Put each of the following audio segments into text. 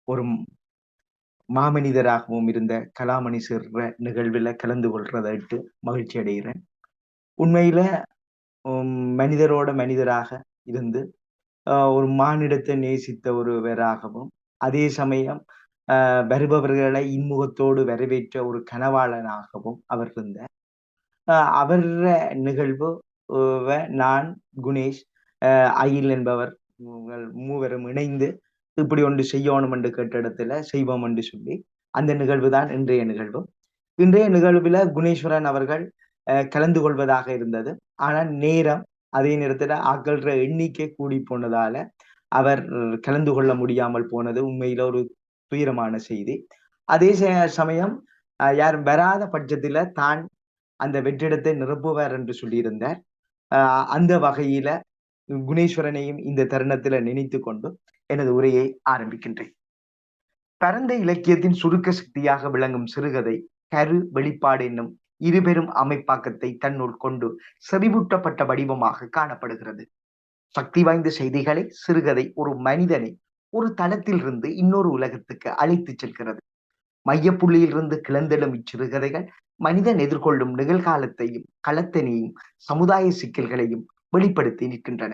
ஒரு மாமனிதராகவும் இருந்த கலாமணி சேர்ற நிகழ்வில் கலந்து கொள்றதற்கு மகிழ்ச்சி அடைகிறேன். உண்மையில மனிதரோட மனிதராக இருந்து ஒரு மானிடத்தை நேசித்த ஒருவராகவும், அதே சமயம் வருபவர்களை இன்முகத்தோடு வரவேற்ற ஒரு கனவாளனாகவும் அவர் இருந்தார். அவர் நிகழ்வு நான், குணேஷ், அகில் என்பவர் மூவரும் இணைந்து இப்படி ஒன்று செய்யணும் என்று கேட்ட இடத்துல செய்வோம் என்று சொல்லி அந்த நிகழ்வு தான் இன்றைய நிகழ்வு. இன்றைய நிகழ்வுல குணேஸ்வரன் அவர்கள் கலந்து கொள்வதாக இருந்தது. ஆனால் நேரம், அதே நேரத்துல ஆக்கள்ற எண்ணிக்கை கூடி போனதால அவர் கலந்து கொள்ள முடியாமல் போனது உண்மையில ஒரு துயரமான செய்தி. அதே சமயம் யாரும் வராத பட்சத்துல தான் அந்த வெற்றிடத்தை நிரப்புவார் என்று சொல்லியிருந்தார். அந்த வகையில குணேஸ்வரனையும் இந்த தருணத்துல நினைத்து கொண்டு எனது உரையை ஆரம்பிக்கின்றேன். பரந்த இலக்கியத்தின் சுருக்க சக்தியாக விளங்கும் சிறுகதை கரு வெளிப்பாடு என்னும் இருபெரும் அமைப்பாக்கத்தை தன்னுள் கொண்டு செறிவூட்டப்பட்ட வடிவமாக காணப்படுகிறது. சக்தி வாய்ந்த செய்திகளை சிறுகதை ஒரு மனிதனை ஒரு தளத்தில் இருந்து இன்னொரு உலகத்துக்கு அழைத்து செல்கிறது. மையப்புள்ளியிலிருந்து கிளந்தெழும் இச்சிறுகதைகள் மனிதன் எதிர்கொள்ளும் நிகழ்காலத்தையும் களத்தனையும் சமுதாய சிக்கல்களையும் வெளிப்படுத்தி நிற்கின்றன.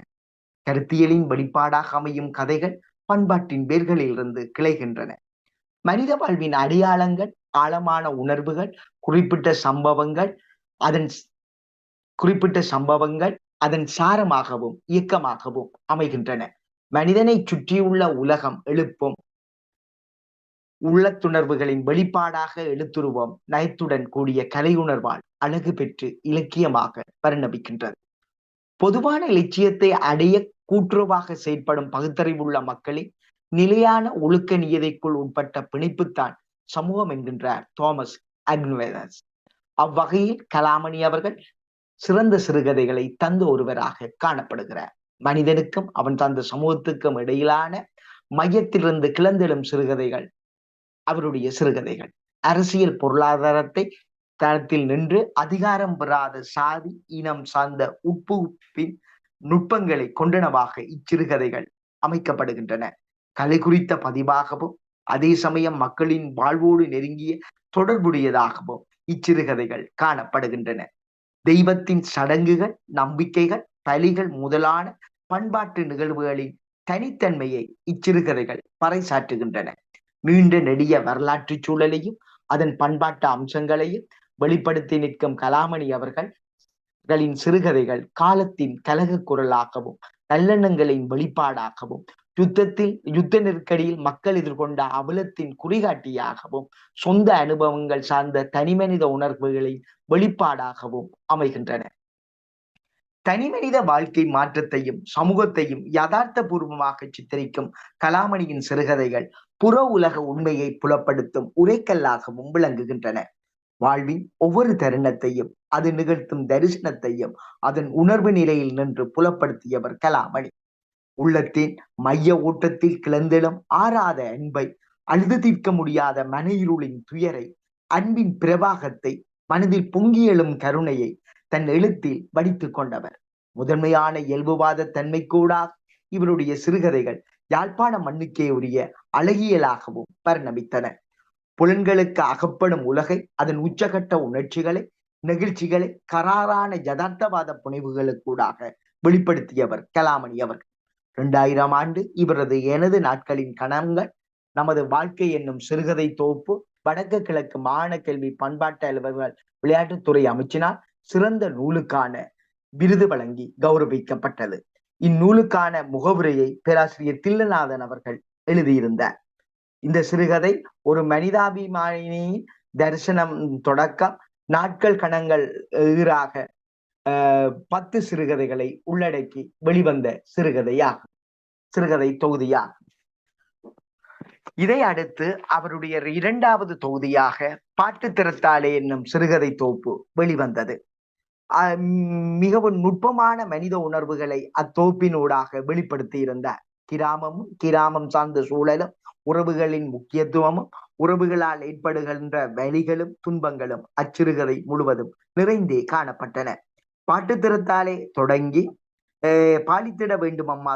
கருத்தியலின் வெளிப்பாடாக அமையும் கதைகள் பண்பாட்டின் வேர்களிலிருந்து கிளைகின்றன. மனித வாழ்வின் அடையாளங்கள், ஆழமான உணர்வுகள், குறிப்பிட்ட சம்பவங்கள் அதன் சாரமாகவும் இயக்கமாகவும் அமைகின்றன. மனிதனை சுற்றியுள்ள உலகம் எழுப்பும் உள்ளத்துணர்வுகளின் வெளிப்பாடாக எழுத்துருவம் நயத்துடன் கூடிய கலையுணர்வால் அழகு பெற்று இலக்கியமாக பரிணமிக்கின்றது. பொதுவான இலட்சியத்தை அடைய கூட்டுறவாக செயற்படும் பகுத்தறிவுள்ள மக்களின் நிலையான ஒழுக்க நியதைக்குள் உட்பட்ட பிணைப்புத்தான் சமூகம் என்கின்றார் தாமஸ் அக்வினாஸ். அவ்வகையில் கலாமணி அவர்கள் சிறந்த சிறுகதைகளை தந்த ஒருவராக காணப்படுகிறார். மனிதனுக்கும் அவன் தந்த சமூகத்துக்கும் இடையிலான மையத்திலிருந்து கிளந்தெழும் சிறுகதைகள் அவருடைய சிறுகதைகள். அரசியல் பொருளாதாரத்தை தளத்தில் நின்று அதிகாரம் பெறாத சாதி இனம் சார்ந்த உட்புப்பின் நுட்பங்களை கொண்டனவாக இச்சிறுகதைகள் அமைக்கப்படுகின்றன. கலை குறித்த பதிவாகவும் அதே சமயம் மக்களின் வாழ்வோடு நெருங்கிய தொடர்புடையதாகவும் இச்சிறுகதைகள் காணப்படுகின்றன. தெய்வத்தின் சடங்குகள், நம்பிக்கைகள், பலிகள் முதலான பண்பாட்டு நிகழ்வுகளின் தனித்தன்மையை இச்சிறுகதைகள் பறைசாற்றுகின்றன. நீண்ட நெடிய வரலாற்று சூழலையும் அதன் பண்பாட்டு அம்சங்களையும் வெளிப்படுத்தி நிற்கும் கலாமணி அவர்களின் சிறுகதைகள் காலத்தின் கலக குரலாகவும் நல்லெண்ணங்களின் வெளிப்பாடாகவும் யுத்த நெருக்கடியில் மக்கள் எதிர்கொண்ட அவலத்தின் குறிகாட்டியாகவும் சொந்த அனுபவங்கள் சார்ந்த தனிமனித உணர்வுகளின் வெளிப்பாடாகவும் அமைகின்றன. தனிமனித வாழ்க்கை மாற்றத்தையும் சமூகத்தையும் யதார்த்த பூர்வமாக சித்தரிக்கும் கலாமணியின் சிறுகதைகள் புற உலக உண்மையை புலப்படுத்தும் உரைக்கல்லாகவும் விளங்குகின்றன. வாழ்வின் ஒவ்வொரு தருணத்தையும் அது நிகழ்த்தும் தரிசனத்தையும் அதன் உணர்வு நிலையில் நின்று புலப்படுத்தியவர் கலாமணி. உள்ளத்தின் மைய ஓட்டத்தில் கிளந்தெழும் ஆறாத அன்பை, அழுது தீர்க்க முடியாத மன இருளின் துயரை, அன்பின் பிரவாகத்தை, மனதில் பொங்கி எழும் கருணையை தன் எழுத்தில் வடித்துக் கொண்டவர். முதன்மையான இயல்புவாத தன்மைக்கூடாக இவருடைய சிறுகதைகள் யாழ்ப்பாண மண்ணுக்கே உரிய அழகியலாகவும் பரிணமித்தன. புலன்களுக்கு அகப்படும் உலகை, அதன் உச்சகட்ட உணர்ச்சிகளை, நெகிழ்ச்சிகளை கராரான யதார்த்தவாத புனைவுகளுக்கூடாக வெளிப்படுத்தியவர் கலாமணி அவர்கள். 2000 ஆண்டு இவரது எனது நாட்களின் கணங்கள் நமது வாழ்க்கை என்னும் சிறுகதை தொகுப்பு வடக்கு கிழக்கு மாகாண கல்வி பண்பாட்டு அலுவலர்கள் விளையாட்டுத்துறை அமைச்சினால் சிறந்த நூலுக்கான விருது வழங்கி கௌரவிக்கப்பட்டது. இந்நூலுக்கான முகவுரையை பேராசிரியர் தில்லநாதன் அவர்கள் எழுதியிருந்தார். இந்த சிறுகதை ஒரு மனிதாபிமானியின் தரிசனம் தொடக்கம் நாட்கள் கணங்கள் ஈறாக 10 சிறுகதைகளை உள்ளடக்கி வெளிவந்த சிறுகதை தொகுதியாகும். இதை அடுத்து அவருடைய 2வது தொகுதியாக பாட்டு திறத்தாலே என்னும் சிறுகதை தொகுப்பு வெளிவந்தது. மிகவும் நுட்பமான மனித உணர்வுகளை அத்தொகுப்பினூடாக வெளிப்படுத்தி இருந்தார். கிராமம் சார்ந்த சூழலும் உறவுகளின் முக்கியத்துவமும் உறவுகளால் ஏற்படுகின்ற வலிகளும் துன்பங்களும் அச்சிறுகதை முழுவதும் நிறைந்தே காணப்பட்டன. பாட்டு திறத்தாலே தொடங்கி பாலித்திட வேண்டும் அம்மா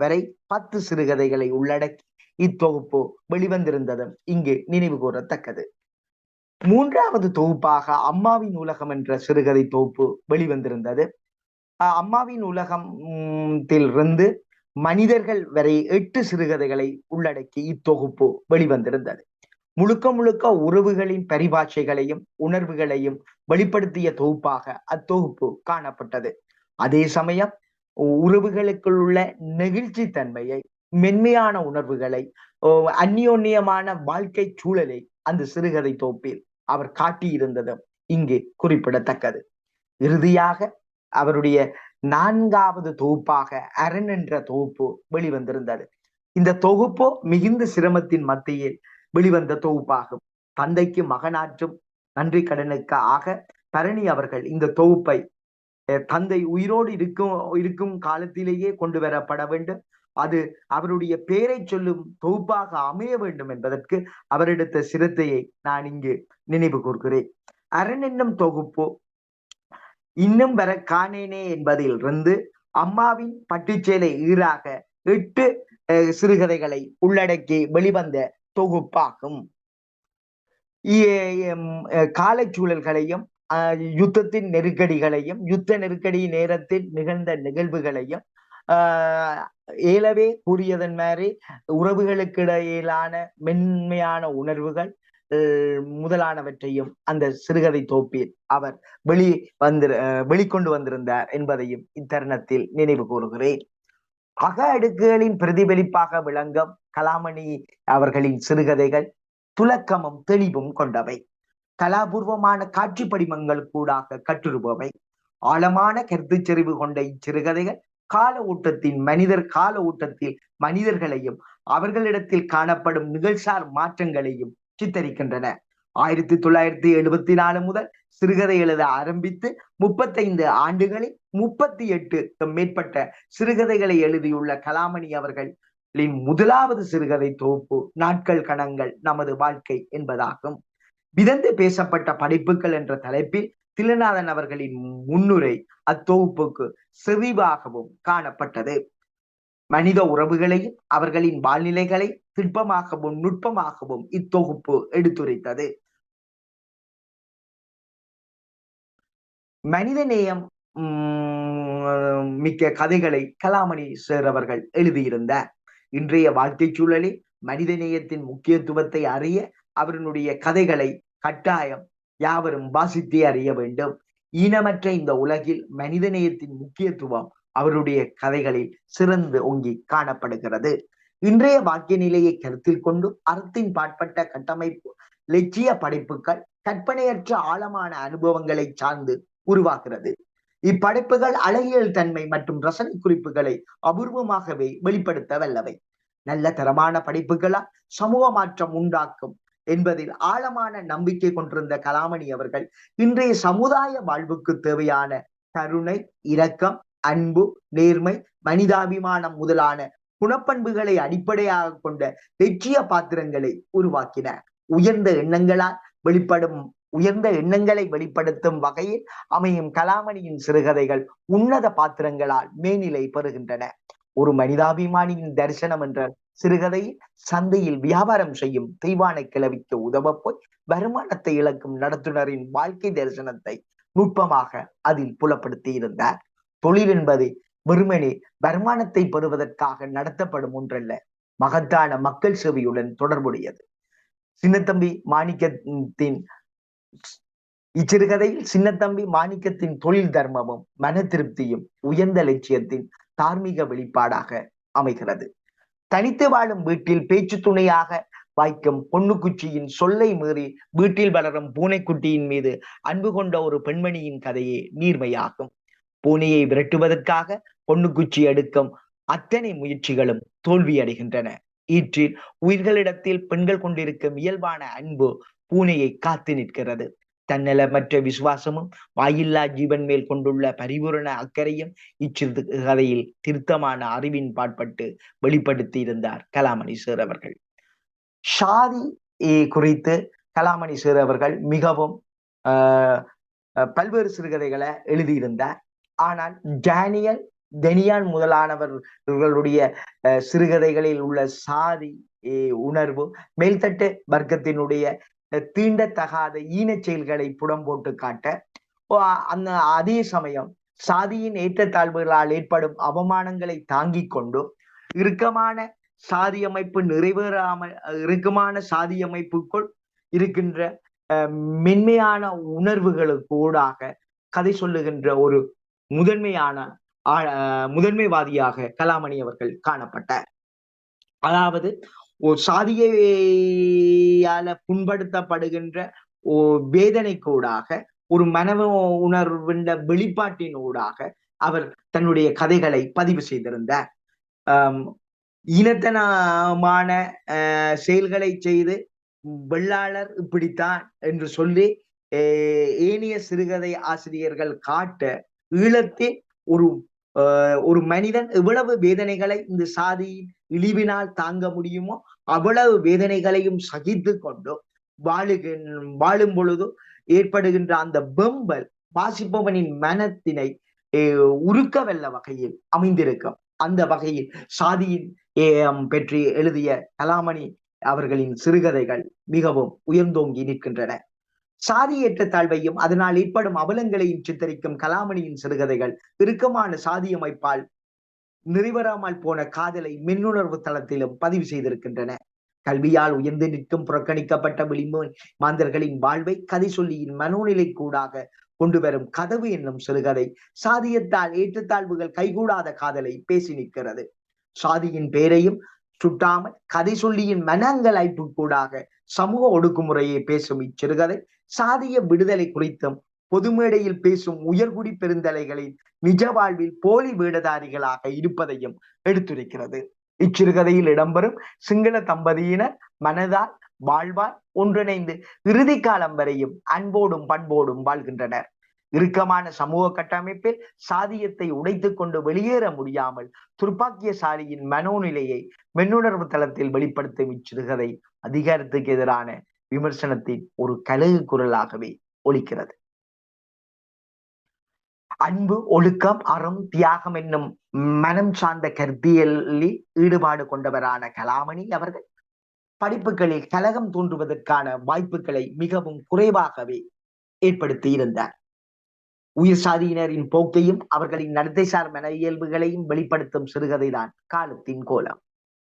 வரை 10 சிறுகதைகளை உள்ளடக்கி இத்தொகுப்பு வெளிவந்திருந்ததும் இங்கு நினைவு கூறத்தக்கது. மூன்றாவது தொகுப்பாக அம்மாவின் உலகம் என்ற சிறுகதை தொகுப்பு வெளிவந்திருந்தது. அம்மாவின் உலகத்திலிருந்து மனிதர்கள் வரை 8 சிறுகதைகளை உள்ளடக்கி இத்தொகுப்பு வெளிவந்திருந்தது. முழுக்க முழுக்க உறவுகளின் பரிபாஷைகளையும் உணர்வுகளையும் வெளிப்படுத்திய தொகுப்பாக அத்தொகுப்பு காணப்பட்டது. அதே சமயம் உறவுகளுக்குள் உள்ள நெகிழ்ச்சி தன்மையை, மென்மையான உணர்வுகளை, அந்யோன்யமான வாழ்க்கை சூழலை அந்த சிறுகதை தொகுப்பில் அவர் காட்டியிருந்ததும் இங்கு குறிப்பிடத்தக்கது. இறுதியாக அவருடைய 4வது தொகுப்பாக அரண் என்ற தொகுப்பு வெளிவந்திருந்தது. இந்த தொகுப்பு மிகுந்த சிரமத்தின் மத்தியில் வெளிவந்த தொகுப்பாகும். தந்தைக்கு மகனாற்றும் நன்றி கடனுக்காக பரணி அவர்கள் இந்த தொகுப்பை தந்தை உயிரோடு இருக்கும் காலத்திலேயே கொண்டு வரப்பட வேண்டும், அது அவருடைய பெயரை சொல்லும் தொகுப்பாக அமைய வேண்டும் என்பதற்கு அவர் எடுத்த சிரத்தையை நான் இங்கு நினைவு கூர்கிறேன். அரண் என்னும் தொகுப்பு இன்னும் வர காணேனே என்பதில் இருந்து அம்மாவின் பட்டுச்சேலை ஈராக 8 சிறுகதைகளை உள்ளடக்கி வெளிவந்த தொகுப்பாகும். காலச்சூழல்களையும் யுத்தத்தின் நெருக்கடிகளையும் யுத்த நெருக்கடி நேரத்தில் நிகழ்ந்த நிகழ்வுகளையும் ஏலவே கூறியதன் மாதிரி உறவுகளுக்கு இடையிலான மென்மையான உணர்வுகள் முதலானவற்றையும் அந்த சிறுகதை தொகுப்பில் அவர் வெளிக்கொண்டு வந்திருந்தார் என்பதையும் இத்தருணத்தில் நினைவு கூறுகிறேன். அக அடுக்குகளின் பிரதிபலிப்பாக விளங்கும் கலாமணி அவர்களின் சிறுகதைகள் துலக்கமும் தெளிவும் கொண்டவை, கலாபூர்வமான காட்சி படிமங்கள் கூடாக கற்றுருபவை, ஆழமான கருத்து செறிவு கொண்ட இச்சிறுகதைகள் கால ஊட்டத்தில் மனிதர்களையும் அவர்களிடத்தில் காணப்படும் நிகழ்சார் மாற்றங்களையும் சித்தரிக்கின்றன. 1974 முதல் சிறுகதை எழுத ஆரம்பித்து 35 ஆண்டுகளில் 38 மேற்பட்ட சிறுகதைகளை எழுதியுள்ள கலாமணி அவர்களின் முதலாவது சிறுகதை தொகுப்பு நாட்கள் கணங்கள் நமது வாழ்க்கை என்பதாகும். விதந்து பேசப்பட்ட படைப்புகள் என்ற தலைப்பில் தில்லைநாதன் அவர்களின் முன்னுரை அத்தொகுப்புக்கு செறிவாகவும் காணப்பட்டது. மனித உறவுகளையும் அவர்களின் வாழ்நிலைகளை திட்பமாகவும் நுட்பமாகவும் இத்தொகுப்பு எடுத்துரைத்தது. மனிதநேயம் மிக்க கதைகளை கலாமணி சார் அவர்கள் எழுதியிருந்தார். இன்றைய வாழ்க்கை சூழலில் மனிதநேயத்தின் முக்கியத்துவத்தை அறிய அவருடைய கதைகளை கட்டாயம் யாவரும் வாசித்தே அறிய வேண்டும். ஈனமற்ற இந்த உலகில் மனிதநேயத்தின் முக்கியத்துவம் அவருடைய கதைகளில் சிறந்து ஓங்கி காணப்படுகிறது. இன்றைய வாக்கிய நிலையை கருத்தில் கொண்டு அறத்தின் பாற்பட்ட கட்டமைப்பு லட்சிய படைப்புகள் கற்பனையற்ற ஆழமான அனுபவங்களை சார்ந்து உருவாகிறது. இப்படைப்புகள் அழகியல் தன்மை மற்றும் ரசனை குறிப்புகளை அபூர்வமாகவே வெளிப்படுத்த வல்லவை. நல்ல தரமான படைப்புகளால் சமூக மாற்றம் உண்டாக்கும் என்பதில் ஆழமான நம்பிக்கை கொண்டிருந்த கலாமணி அவர்கள் இன்றைய சமுதாய வாழ்வுக்கு தேவையான கருணை, இரக்கம், அன்பு, நேர்மை, மனிதாபிமானம் முதலான குணப்பண்புகளை அடிப்படையாக கொண்ட லட்சிய பாத்திரங்களை உருவாக்கினார். உயர்ந்த எண்ணங்களை வெளிப்படுத்தும் வகையில் அமையும் கலாமணியின் சிறுகதைகள் உன்னத பாத்திரங்களால் மேனிலை பெறுகின்றன. ஒரு மனிதாபிமானியின் தரிசனம் என்ற சிறுகதையில் சந்தையில் வியாபாரம் செய்யும் தெய்வான கிளவிக்கு உதவ போய் வருமானத்தை இழக்கும் நடத்துனரின் வாழ்க்கை தரிசனத்தை நுட்பமாக அதில் புலப்படுத்தி இருந்தார். தொழில் என்பது வெறுமனே வருமானத்தை பெறுவதற்காக நடத்தப்படும் ஒன்றல்ல, மகத்தான மக்கள் சேவையுடன் தொடர்புடையது. சின்னத்தம்பி மாணிக்கத்தின் இச்சிறுகதையில் சின்னத்தம்பி மாணிக்கத்தின் தொழில் தர்மமும் மன திருப்தியும் உயர்ந்த லட்சியத்தின் தார்மீக வெளிப்பாடாக அமைகிறது. தனித்து வாழும் வீட்டில் பேச்சு துணையாக வாய்க்கும் பொண்ணுக்குச்சியின் சொல்லை மீறி வீட்டில் வளரும் பூனைக்குட்டியின் மீது அன்பு கொண்ட ஒரு பெண்மணியின் கதையே நீர்மையாகும். பூனையை விரட்டுவதற்காக பொண்ணுக்குச்சி எடுக்கும் அத்தனை முயற்சிகளும் தோல்வியடைகின்றன. ஈற்றில் உயிர்களிடத்தில் பெண்கள் கொண்டிருக்கும் இயல்பான அன்பு பூனையை காத்து நிற்கிறது. தன்னலமற்ற விசுவாசமும் வாயில்லா ஜீவன் மேல் கொண்டுள்ள பரிபூரண அக்கறையும் இச்சிறுகதையில் திருத்தமான அறிவின் பாட்பட்டு வெளிப்படுத்தி இருந்தார் கலாமணி சார் அவர்கள். ஷாதி குறித்து கலாமணி சார் அவர்கள் மிகவும் பல்வேறு சிறுகதைகளை எழுதியிருந்தார். ஆனால் டேனியல், டெனியான் முதலானவர்களுடைய சிறுகதைகளில் உள்ள சாதி, உணர்வு, மேல்தட்டு வர்க்கத்தினுடைய தீண்டத்தகாத ஈனச் செயல்களை புடம் போட்டு காட்ட, அந்த அதே சமயம் சாதியின் ஏற்றத்தாழ்வுகளால் ஏற்படும் அவமானங்களை தாங்கிக் கொண்டு இறுக்கமான சாதி அமைப்பு நிறைவேறாமல் இறுக்கமான சாதி அமைப்புக்குள் இருக்கின்ற மென்மையான உணர்வுகளுக்கு ஊடாக கதை சொல்லுகின்ற ஒரு முதன்மையான முதன்மைவாதியாக கலாமணி அவர்கள் காணப்பட்டார். அதாவது சாதியால புண்படுத்தப்படுகின்ற வேதனைக்கூடாக ஒரு மனவ உணர்வின் வெளிப்பாட்டின் ஊடாக அவர் தன்னுடைய கதைகளை பதிவு செய்திருந்தார். இனத்தனமான செயல்களை செய்து வெள்ளாளர் இப்படித்தான் என்று சொல்லி ஏனைய சிறுகதை ஆசிரியர்கள் காட்ட, ஈழத்தில் ஒரு மனிதன் எவ்வளவு வேதனைகளை இந்த சாதியின் இழிவினால் தாங்க முடியுமோ அவ்வளவு வேதனைகளையும் சகித்து கொண்டு வாழும் பொழுது ஏற்படுகின்ற அந்த வெம்பல் வாசிப்பவனின் மனத்தினை உருக்கவல்ல வகையில் அமைந்திருக்கும். அந்த வகையில் சாதியின் பற்றி எழுதிய கலாமணி அவர்களின் சிறுகதைகள் மிகவும் உயர்ந்தோங்கி நிற்கின்றன. சாதி ஏற்றத்தாழ்வையும் அதனால் ஏற்படும் அவலங்களையும் சித்தரிக்கும் கலாமணியின் சிறுகதைகள் இறுக்கமான சாதி அமைப்பால் நிறைவேறாமல் போன காதலை மின்னுணர்வு தளத்திலும் பதிவு செய்திருக்கின்றன. கல்வியால் உயர்ந்து நிற்கும் புறக்கணிக்கப்பட்ட விளிம்பு மாந்தர்களின் வாழ்வை கதை சொல்லியின் மனோநிலை கூடாக கொண்டு வரும் கதவு என்னும் சிறுகதை சாதியத்தால் ஏற்றத்தாழ்வுகள் கைகூடாத காதலை பேசி நிற்கிறது. சாதியின் பேரையும் சுட்டாமல் கதை சொல்லியின் மனங்களைப்பு கூடாக சமூக ஒடுக்குமுறையை பேசும் இச்சிறுகதை சாதிய விடுதலை குறித்தும் பொது மேடையில் பேசும் உயர்குடி பெருந்தலைகளின் நிஜ வாழ்வில் போலி வேடதாரிகளாக இருப்பதையும் எடுத்துரைக்கிறது. இச்சிறுகதையில் இடம்பெறும் சிங்கள தம்பதியினர் மனதால் வாழ்வால் ஒன்றிணைந்து இறுதி காலம் வரையும் அன்போடும் பண்போடும் வாழ்கின்றனர். இறுக்கமான சமூக கட்டமைப்பில் சாதியத்தை உடைத்துக் கொண்டு வெளியேற முடியாமல் துர்ப்பாக்கியசாலியின் மனோநிலையை மென்னுணர்வு தளத்தில் வெளிப்படுத்தும் இச்சிறுகதை அதிகாரத்துக்கு எதிரான விமர்சனத்தின் ஒரு கலகு குரலாகவே ஒலிக்கிறது. அன்பு, ஒழுக்கம், அறம், தியாகம் என்னும் மனம் சார்ந்த கருத்தியலில் ஈடுபாடு கொண்டவரான கலாமணி அவர்கள் படிப்புகளில் கலகம் தோன்றுவதற்கான வாய்ப்புகளை மிகவும் குறைவாகவே ஏற்படுத்தி இருந்தார். உயர் சாதியினரின் போக்கையும் அவர்களின் நடத்தைசார் மன இயல்புகளையும் வெளிப்படுத்தும் சிறுகதைதான் காலத்தின் கோலம்.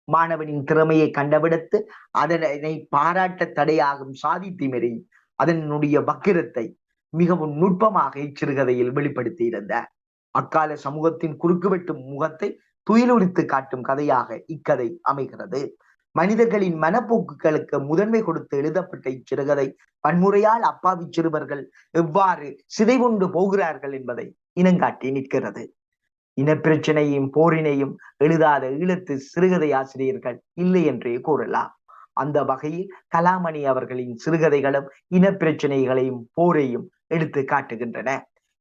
மாணவனின் திறமையை கண்டவிடத்து அதனை பாராட்ட தடையாகும் சாதி திமிரை, அதனுடைய வக்கிரத்தை மிகவும் நுட்பமாக இச்சிறுகதையில் வெளிப்படுத்தி இருந்தார். அக்கால சமூகத்தின் குறுக்குவெட்டும் முகத்தை துயிலுரித்து காட்டும் கதையாக இக்கதை அமைகிறது. மனிதர்களின் மனப்போக்குகளுக்கு முதன்மை கொடுத்து எழுதப்பட்ட இச்சிறுகதை வன்முறையால் அப்பாவி சிறுவர்கள் எவ்வாறு சிதைவுண்டு போகிறார்கள் என்பதை இனங்காட்டி நிற்கிறது. இனப்பிரச்சனையும் போரினையும் எழுதாத ஈழத்து சிறுகதை ஆசிரியர்கள் இல்லை என்றே கூறலாம். அந்த வகையில் கலாமணி அவர்களின் சிறுகதைகளும் இனப்பிரச்சனைகளையும் போரையும் எடுத்து காட்டுகின்றன.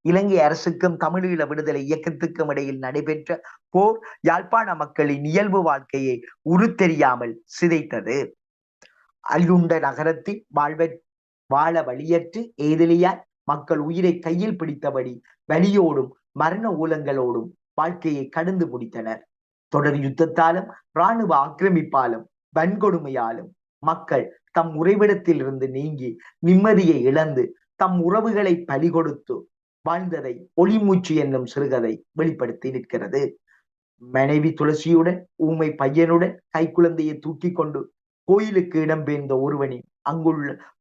இலங்கை அரசுக்கும் தமிழீழ விடுதலை இயக்கத்துக்கும் இடையில் நடைபெற்ற போர் யாழ்ப்பாண மக்களின் இயல்பு வாழ்க்கையை உருத்தெரியாமல் சிதைத்தது. அல்லுண்ட நகரத்தில் வாழ வழியற்று ஏதிலியால் மக்கள் உயிரை கையில் பிடித்தபடி வலியோடும் மரண ஊலங்களோடும் வாழ்க்கையை கடந்து முடித்தனர். தொடர் யுத்தத்தாலும் இராணுவ ஆக்கிரமிப்பாலும் வன்கொடுமையாலும் மக்கள் தம் உறைவிடத்தில் இருந்து நீங்கி நிம்மதியை இழந்து தம் உறவுகளை பலி கொடுத்து வாழ்ந்ததை ஒளிமூச்சு என்னும் சிறுகதை வெளிப்படுத்தி நிற்கிறது. மனைவி துளசியுடன் ஊமை பையனுடன் கைக்குழந்தையை தூக்கி கொண்டு கோயிலுக்கு இடம்பெயர்ந்த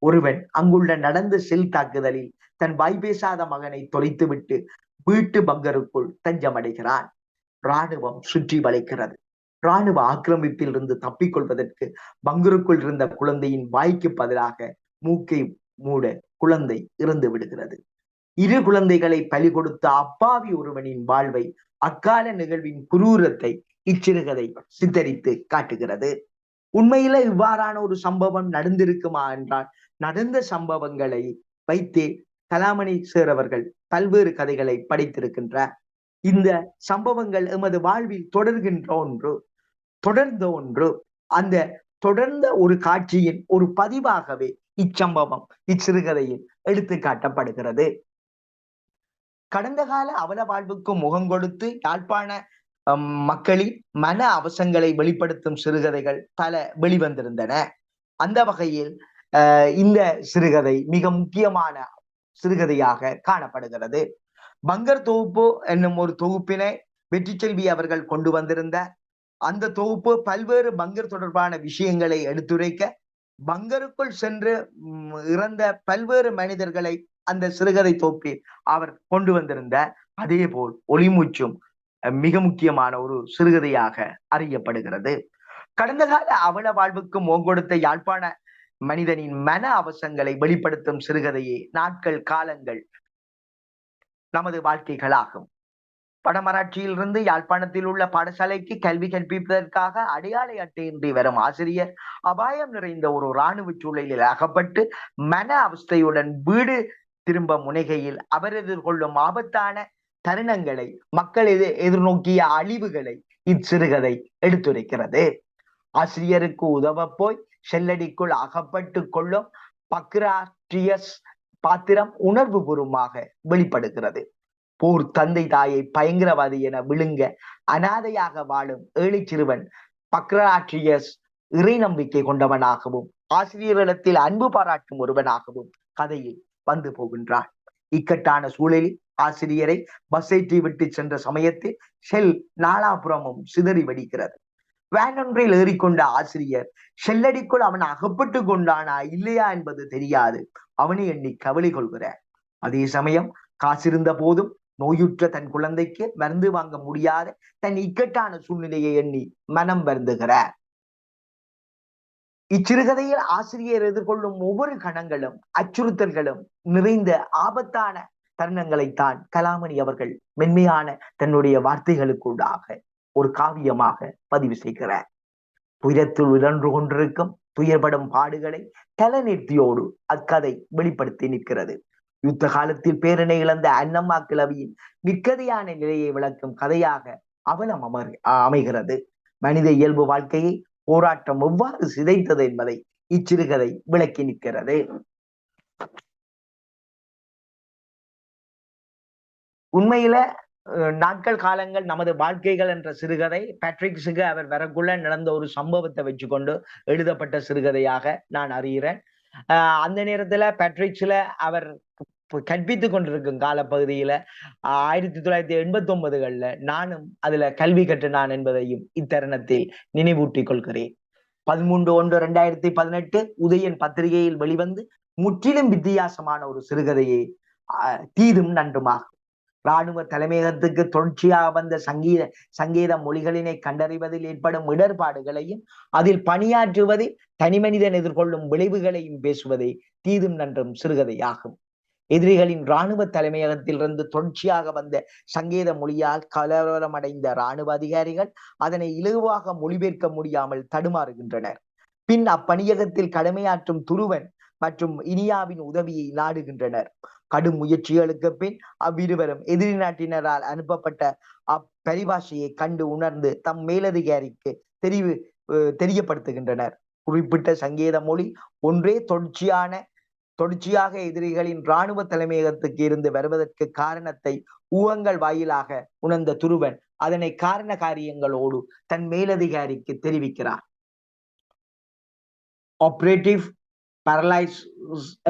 ஒருவன் அங்குள்ள நடந்த செல் தாக்குதலில் தன் வாய் பேசாத மகனை தொலைத்துவிட்டு வீட்டு பங்கருக்குள் தஞ்சமடைகிறான். இராணுவம் சுற்றி வளைக்கிறது. இராணுவ ஆக்கிரமிப்பில் இருந்து தப்பிக்கொள்வதற்கு பங்கருக்குள் இருந்த குழந்தையின் வாய்க்கு பதிலாக மூக்கை மூட குழந்தை இறந்து விடுகிறது. இரு குழந்தைகளை பலி கொடுத்த அப்பாவி ஒருவனின் வாழ்வை, அக்கால நிகழ்வின் குரூரத்தை இச்சிறுகதை சித்தரித்து காட்டுகிறது. உண்மையில இவ்வாறான ஒரு சம்பவம் நடந்திருக்குமா என்றால், நடந்த சம்பவங்களை வைத்தே கலாமணி சார் அவர்கள் பல்வேறு கதைகளை படைத்திருக்கின்றார். இந்த சம்பவங்கள் எமது வாழ்வில் தொடர்ந்த ஒன்று. அந்த தொடர்ந்த ஒரு காட்சியின் ஒரு பதிவாகவே இச்சம்பவம் இச்சிறுகதையில் எடுத்து காட்டப்படுகிறது. கடந்த கால அவல வாழ்வுக்கு முகம் கொடுத்து யாழ்ப்பாண மக்களின் மன அவசங்களை வெளிப்படுத்தும் சிறுகதைகள் பல வெளிவந்திருந்தன. அந்த வகையில் இந்த சிறுகதை மிக முக்கியமான சிறுகதையாக காணப்படுகிறது. பங்கர் தொகுப்பு என்னும் ஒரு தொகுப்பினை வெற்றி செல்வி அவர்கள் கொண்டு வந்திருந்த அந்த தொகுப்பு பல்வேறு பங்கர் தொடர்பான விஷயங்களை எடுத்துரைக்க, பங்கருக்குள் சென்று இறந்த பல்வேறு மனிதர்களை அந்த சிறுகதை தொகுப்பில் அவர் கொண்டு வந்திருந்த அதே போல் ஒளிமூச்சும் மிக முக்கியமான ஒரு சிறுகதையாக அறியப்படுகிறது. கடந்த கால அவல வாழ்வுக்கு மோங்கொடுத்த யாழ்ப்பாண மனிதனின் மன அவசங்களை வெளிப்படுத்தும் சிறுகதையே நாட்கள் காலங்கள் நமது வாழ்க்கைகளாகும். வடமராட்சியிலிருந்து யாழ்ப்பாணத்தில் உள்ள பாடசாலைக்கு கல்வி கற்பிப்பதற்காக அடையாள அட்டையின்றி வரும் ஆசிரியர் அபாயம் நிறைந்த ஒரு இராணுவ சூழலில் அகப்பட்டு மன அவஸ்தையுடன் வீடு திரும்ப முனைகையில் அவர் எதிர்கொள்ளும் ஆபத்தான தருணங்களை, மக்கள் எதிர்நோக்கிய அழிவுகளை இச்சிறுகதை எடுத்துரைக்கிறது. ஆசிரியருக்கு உதவ போய் செல்லடிக்குள் அகப்பட்டு கொள்ளும் பக்ராட்டியஸ் பாத்திரம் உணர்வு பூர்வமாக வெளிப்படுகிறது. போர் தந்தை தாயை பயங்கரவாதி என விழுங்க அனாதையாக வாழும் ஏழை சிறுவன் பக்ராட்ரியஸ் இறை நம்பிக்கை கொண்டவனாகவும் ஆசிரியரிடத்தில் அன்பு பாராட்டும் ஒருவனாகவும் கதையில் வந்து போகின்றான். இக்கட்டான சூழலில் ஆசிரியரை பஸ் ஏற்றி விட்டு சென்ற சமயத்தில் ஷெல் நாலாபுறமும் சிதறி வடிக்கிறது. வேன் ஒன்றில் ஏறிக்கொண்ட ஆசிரியர் ஷெல்லடிக்குள் அவன் அகப்பட்டு கொண்டானா இல்லையா என்பது தெரியாது. அவனை எண்ணி கவலை கொள்கிறார். அதே சமயம் காசிருந்த போதும் நோயுற்ற தன் குழந்தைக்கு மருந்து வாங்க முடியாத தன் இக்கட்டான சூழ்நிலையை எண்ணி மனம் வருந்துகிறார். இச்சிறுகதையில் ஆசிரியர் எதிர்கொள்ளும் ஒவ்வொரு கணங்களும் அச்சுறுத்தல்களும் நிறைந்த ஆபத்தான தருணங்களைத்தான் கலாமணி அவர்கள் மென்மையான தன்னுடைய வார்த்தைகளுக்குள்ளாக ஒரு காவியமாக பதிவு செய்கிறார். துயரத்தில் உழன்று கொண்டிருக்கும் துயர்படும் பாடுகளை கலநீர்த்தியோடு அக்கதை வெளிப்படுத்தி நிற்கிறது. யுத்த காலத்தில் பேரனை இழந்த அன்னம்மா கிழவியின் நிற்கதையான நிலையை விளக்கும் கதையாக அவலம் அமைகிறது. மனித இயல்பு வாழ்க்கையை போராட்டம் எவ்வாறு சிதைத்தது என்பதை இச்சிறுகதை விளக்கி நிற்கிறது. உண்மையில நாட்கள் காலங்கள் நமது வாழ்க்கைகள் என்ற சிறுகதை பேட்ரிக்ஸுக்கு அவர் வரக்குள்ள நடந்த ஒரு சம்பவத்தை வச்சுக்கொண்டு எழுதப்பட்ட சிறுகதையாக நான் அறிகிறேன். அந்த நேரத்துல பேட்ரிக்ஸ்ல அவர் கற்பித்துக் கொண்டிருக்கும் காலப்பகுதியில 1989 நானும் அதுல கல்வி கற்றினான் என்பதையும் இத்தருணத்தில் நினைவூட்டிக் கொள்கிறேன். 13/1/2018 உதயன் பத்திரிகையில் வெளிவந்து முற்றிலும் வித்தியாசமான ஒரு சிறுகதையை தீதும் நன்றுமாகும். இராணுவ தலைமையகத்துக்கு தொடர்ச்சியாக வந்த சங்கீத மொழிகளினை கண்டறிவதில் ஏற்படும் இடர்பாடுகளையும் அதில் பணியாற்றுவதில் தனிமனிதன் எதிர்கொள்ளும் விளைவுகளையும் பேசுவதே தீதும் நன்றும் சிறுகதையாகும். எதிரிகளின் இராணுவ தலைமையகத்திலிருந்து தொடர்ச்சியாக வந்த சங்கேத மொழியால் கலவரமடைந்த இராணுவ அதிகாரிகள் அதனை இலகுவாக மொழிபெயர்க்க முடியாமல் தடுமாறுகின்றனர். பின் அப்பணியகத்தில் கடமையாற்றும் துருவன் மற்றும் இனியாவின் உதவியை நாடுகின்றனர். கடும் முயற்சிகளுக்கு பின் அவ்விருவரும் எதிரி நாட்டினரால் அனுப்பப்பட்ட அப்பரிபாஷையை கண்டு உணர்ந்து தம் மேலதிகாரிக்கு தெரியப்படுத்துகின்றனர். குறிப்பிட்ட சங்கேத மொழி ஒன்றே தொடர்ச்சியாக எதிரிகளின் இராணுவ தலைமையகத்துக்கு இருந்து வருவதற்கு காரணத்தை ஊகங்கள் வாயிலாக உணர்ந்த துருவன் அதனை காரண காரியங்களோடு தன் மேலதிகாரிக்கு தெரிவிக்கிறார். ஆபரேட்டிவ் பரலைஸ்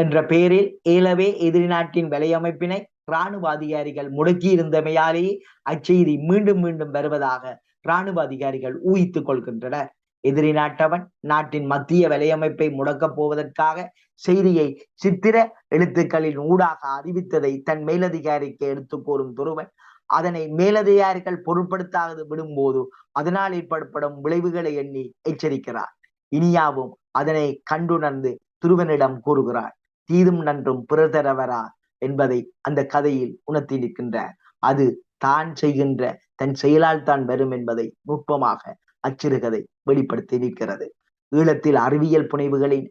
என்ற பெயரில் ஏலவே எதிரி நாட்டின் வலையமைப்பினை இராணுவ அதிகாரிகள் முடக்கி இருந்தமையாலேயே அச்செய்தி மீண்டும் மீண்டும் வருவதாக இராணுவ அதிகாரிகள் ஊகித்துக் கொள்கின்றனர். எதிரி நாட்டவன் நாட்டின் மத்திய வலையமைப்பை முடக்கப் போவதற்காக செய்தியை சித்திர எழுத்துக்களின் ஊடாக அறிவித்ததை தன் மேலதிகாரிக்கு எடுத்து கூறும் துருவன் அதனை மேலதிகாரிகள் பொருட்படுத்தாது விடும்போது அதனால் ஏற்படப்படும் விளைவுகளை எண்ணி எச்சரிக்கிறார். இனியாவும் அதனை கண்டுணர்ந்து துருவனிடம் கூறுகிறார். தீதும் நன்றும் பிறர் தரவரா என்பதை அந்த கதையில் உணர்த்தி நிற்கின்றார். அது தான் செய்கின்ற தன் செயலால் தான் வரும் என்பதை நுட்பமாக அச்சிறுகதை வெளிப்படுத்தி நிற்கிறது. ஈழத்தில் அறிவியல் புனைவுகளின்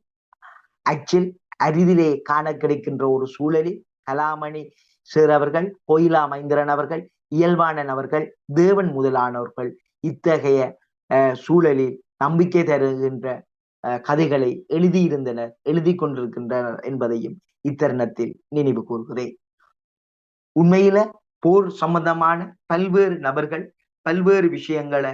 அச்சில் அரிதிலே காண கிடைக்கின்ற ஒரு சூழலில் கலாமணி சேரவர்கள், கோயிலா மைந்திரன் அவர்கள், இயல்பானன் அவர்கள், தேவன் முதலானவர்கள் இத்தகைய சூழலில் நம்பிக்கை தருகின்ற கதைகளை எழுதியிருந்தனர், எழுதி கொண்டிருக்கின்றனர் என்பதையும் இத்தருணத்தில் நினைவு கூறுகிறேன். உண்மையில போர் சம்பந்தமான பல்வேறு நபர்கள் பல்வேறு விஷயங்களை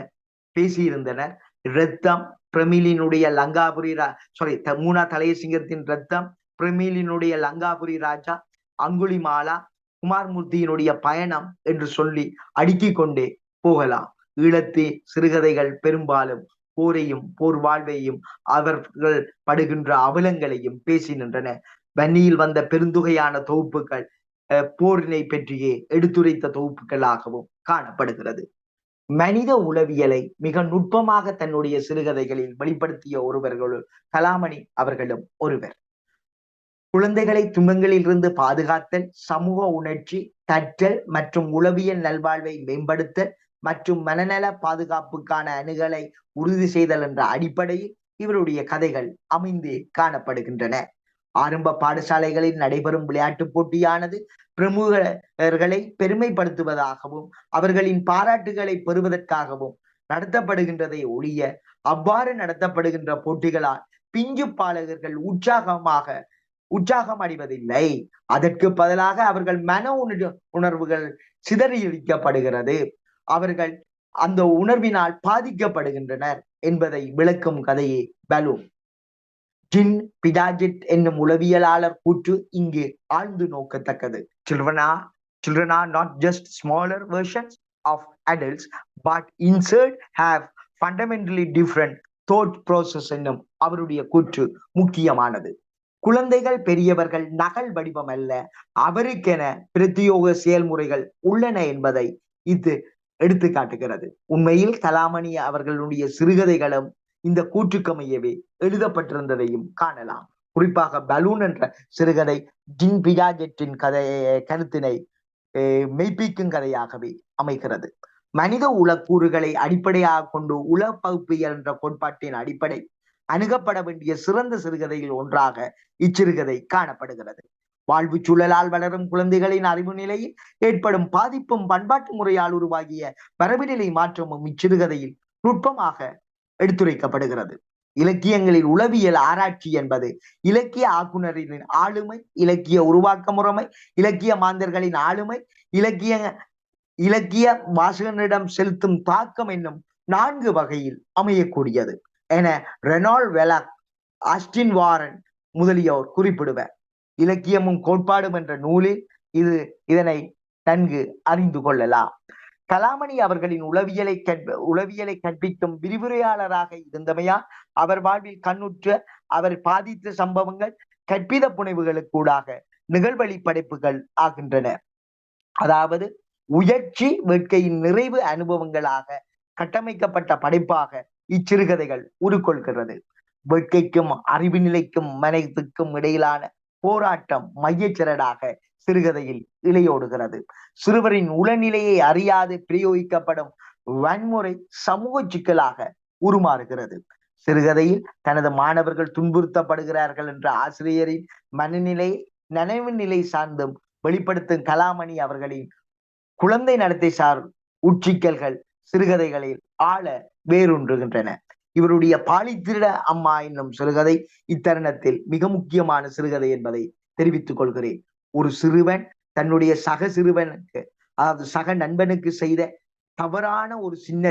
பேசியிருந்தனர். ரத்தம், பிரமிலினுடைய லங்காபுரி சாரி மூனா தலைய சிங்கத்தின் ரத்தம், பிரமிலினுடைய லங்காபுரி ராஜா, அங்குலிமாலா, குமார்மூர்த்தியினுடைய பயணம் என்று சொல்லி அடுக்கிக் கொண்டே போகலாம். ஈழத்து சிறுகதைகள் பெரும்பாலும் போரையும் போர் வாழ்வையும் அவர்கள் படுகின்ற அவலங்களையும் பேசி நின்றன. வன்னியில் வந்த பெருந்தொகையான தொகுப்புகள் போரினை பற்றியே எடுத்துரைத்த தொகுப்புகளாகவும் காணப்படுகிறது. மனித உளவியலை மிக நுட்பமாக தன்னுடைய சிறுகதைகளில் வெளிப்படுத்திய ஒருவர்களுள் கலாமணி அவர்களும் ஒருவர். குழந்தைகளை துன்பங்களில் இருந்து பாதுகாத்தல், சமூக உணர்ச்சி, கற்றல் மற்றும் உளவியல் நல்வாழ்வை மேம்படுத்தல் மற்றும் மனநல பாதுகாப்புக்கான அணுகலை உறுதி செய்தல் என்ற அடிப்படையில் இவருடைய கதைகள் அமைந்து காணப்படுகின்றன. ஆரம்ப பாடசாலைகளில் நடைபெறும் விளையாட்டுப் போட்டியானது பிரமுகர்களை பெருமைப்படுத்துவதாகவும் அவர்களின் பாராட்டுகளை பெறுவதற்காகவும் நடத்தப்படுகின்றதை ஒழிய அவ்வாறு நடத்தப்படுகின்ற போட்டிகளால் பிஞ்சு பாலகர்கள் உற்சாகம் அடைவதில்லை. அதற்கு பதிலாக அவர்கள் மன உணர்வுகள் சிதறடிக்கப்படுகிறது. அவர்கள் அந்த உணர்வினால் பாதிக்கப்படுகின்றனர் என்பதை விளக்கும் கதையே பலூன். ஜின் பிடாஜெட் என்னும் உளவியலாளர் கூற்று இங்கு ஆழ்ந்து நோக்கத்தக்கது. Children are not just smaller versions of adults, but insert have fundamentally different thought process என்னும் அவருடைய கூற்று முக்கியமானது. குழந்தைகள் பெரியவர்கள் நகல் வடிவம் அல்ல, அவருக்கென பிரத்யோக செயல்முறைகள் உள்ளன என்பதை இது எடுத்து காட்டுகிறது. உண்மையில் கலாமணி அவர்களுடைய சிறுகதைகளும் இந்த கூற்றுக்கமையவே எழுதப்பட்டிருந்ததையும் காணலாம். குறிப்பாக பலூன் என்ற சிறுகதை ஜின் பியாஜெட்டின் கருத்தினை மெய்ப்பிக்கும் கதையாகவே அமைகிறது. மனித உளக்கூறுகளை அடிப்படையாக கொண்டு உள பகுப்பியல் என்ற கோட்பாட்டின் அடிப்படை அணுகப்பட வேண்டிய சிறந்த சிறுகதையில் ஒன்றாக இச்சிறுகதை காணப்படுகிறது. வாழ்வு சூழலால் வளரும் குழந்தைகளின் அறிவு நிலையில் ஏற்படும் பாதிப்பும் பண்பாட்டு முறையால் உருவாகிய வரவுநிலை மாற்றமும் இச்சிறுகதையில் நுட்பமாக எடுத்துரைக்கப்படுகிறது. இலக்கியங்களில் உளவியல் ஆராய்ச்சி என்பது இலக்கிய ஆக்குநரின் ஆளுமை, இலக்கிய உருவாக்க முறைமை, இலக்கிய மாந்தர்களின் ஆளுமை, இலக்கிய வாசகனிடம் செலுத்தும் தாக்கம் என்னும் 4 வகையில் அமையக்கூடியது என ரெனால்ட் வெலாக், ஆஸ்டின் வாரன் முதலியோர் குறிப்பிடுவர். இலக்கியமும் கோட்பாடும் என்ற நூலில் இதனை நன்கு அறிந்து கொள்ளலாம். கலாமணி அவர்களின் உளவியலை கற்பிக்கும் விரிவுரையாளராக இருந்தமையால் அவர் வாழ்வில் கண்ணுற்ற அவர் பாதித்த சம்பவங்கள் கற்பித புனைவுகளுக்கூடாக நிகழ்வழி படைப்புகள் ஆகின்றன. அதாவது உயர்ச்சி வேட்கையின் நிறைவு அனுபவங்களாக கட்டமைக்கப்பட்ட படைப்பாக இச்சிறுகதைகள் உருக்கொள்கிறது. வேட்கைக்கும் அறிவு நிலைக்கும் மனத்துக்கும் இடையிலான போராட்டம் மையச்சிறடாக சிறுகதையில் இளையோடுகிறது. சிறுவரின் உளநிலையை அறியாது பிரயோகிக்கப்படும் வன்முறை சமூக சிக்கலாக உருமாறுகிறது. சிறுகதையில் தனது மாணவர்கள் துன்புறுத்தப்படுகிறார்கள் என்ற ஆசிரியரின் மனநிலை நனவு நிலை சார்ந்தும் வெளிப்படுத்தும் கலாமணி அவர்களின் குழந்தை நடத்தை சார் உட்சிக்கல்கள் சிறுகதைகளில் ஆழ வேரூன்றுகின்றன. இவருடைய பாலித்திருட அம்மா என்னும் சிறுகதை இத்தருணத்தில் மிக முக்கியமான சிறுகதை என்பதை தெரிவித்துக் கொள்கிறேன். ஒரு சிறுவன் தன்னுடைய சக சிறுவனுக்கு, அதாவது சக நண்பனுக்கு செய்த தவறான ஒரு சின்ன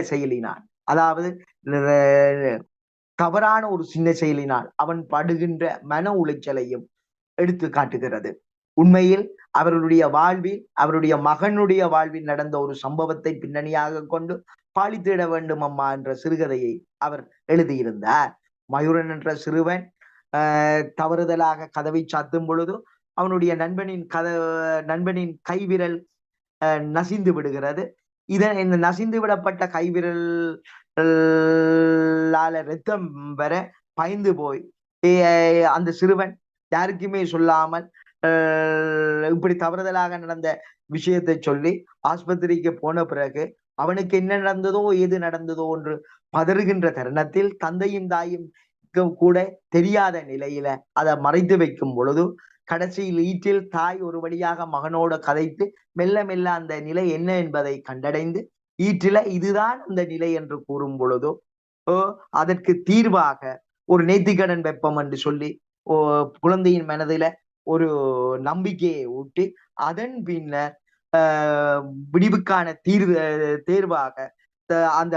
செயலினால், அவன் படுகின்ற மன உளைச்சலையும் எடுத்து காட்டுகிறது. உண்மையில் அவருடைய மகனுடைய வாழ்வில் நடந்த ஒரு சம்பவத்தை பின்னணியாக கொண்டு பாலித்திட வேண்டும் அம்மா என்ற சிறுகதையை அவர் எழுதியிருந்தார். மயூரன் என்ற சிறுவன் தவறுதலாக கதவை சாத்தும் பொழுது அவனுடைய நண்பனின் கைவிரல் நசிந்து விடுகிறது. இந்த நசிந்து விடப்பட்ட கைவிரலால ரத்தம் வர பயந்து போய் அந்த சிறுவன் யாருக்குமே சொல்லாமல் இப்படி தவறுதலாக நடந்த விஷயத்தை சொல்லி ஆஸ்பத்திரிக்கு போன பிறகு அவனுக்கு என்ன நடந்ததோ ஏது நடந்ததோ என்று பதறுகின்ற தருணத்தில் தந்தையும் தாயும் கூட தெரியாத நிலையில அதை மறைத்து வைக்கும் பொழுது கடைசியில் ஈற்றில் தாய் ஒரு வழியாக மகனோட கதைத்து மெல்ல மெல்ல அந்த நிலை என்ன என்பதை கண்டடைந்து ஈற்றில இதுதான் அந்த நிலை என்று கூறும் பொழுதோ அதற்கு தீர்வாக ஒரு நேர்த்திக்கடன் வெப்பம் என்று சொல்லி குழந்தையின் மனதில ஒரு நம்பிக்கையை ஊட்டி அதன் பின்னர் விடிவுக்கான தேர்வாக அந்த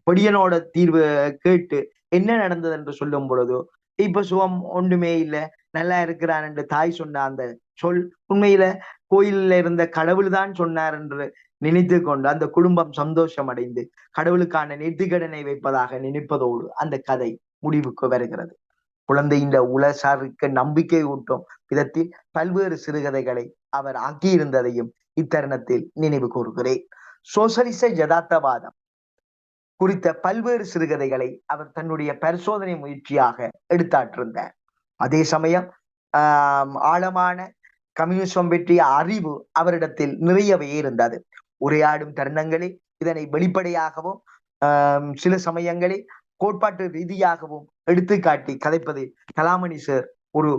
பொடியனோட தீர்வு கேட்டு என்ன நடந்தது என்று சொல்லும் பொழுதோ இப்ப சுகம் ஒன்றுமே இல்லை, நல்லா இருக்கிறான் என்று தாய் சொன்ன அந்த சொல் உண்மையில கோயிலில் இருந்த கடவுள் தான் சொன்னார் என்று நினைத்து கொண்டு அந்த குடும்பம் சந்தோஷம் அடைந்து கடவுளுக்கான நெத்திக்கடனை வைப்பதாக நினைப்பதோடு அந்த கதை முடிவுக்கு வருகிறது. குழந்தையின் உலசாருக்கு நம்பிக்கை ஊட்டும் விதத்தில் பல்வேறு சிறுகதைகளை அவர் ஆக்கியிருந்ததையும் இத்தருணத்தில் நினைவு கூறுகிறேன். சோசலிச யதார்த்தவாதம் குறித்த பல்வேறு சிறுகதைகளை அவர் தன்னுடைய பரிசோதனை முயற்சியாக எடுத்தாற்றிருந்தார். அதே சமயம் ஆழமான கம்யூனிசம் பற்றிய அறிவு அவரிடத்தில் நிறையவே இருந்தது. உரையாடும் தருணங்களில் இதனை வெளிப்படையாகவும் சில சமயங்களில் கோட்பாட்டு ரீதியாகவும் எடுத்துக்காட்டி கதைப்பதில் கலாமணி சார் ஒரு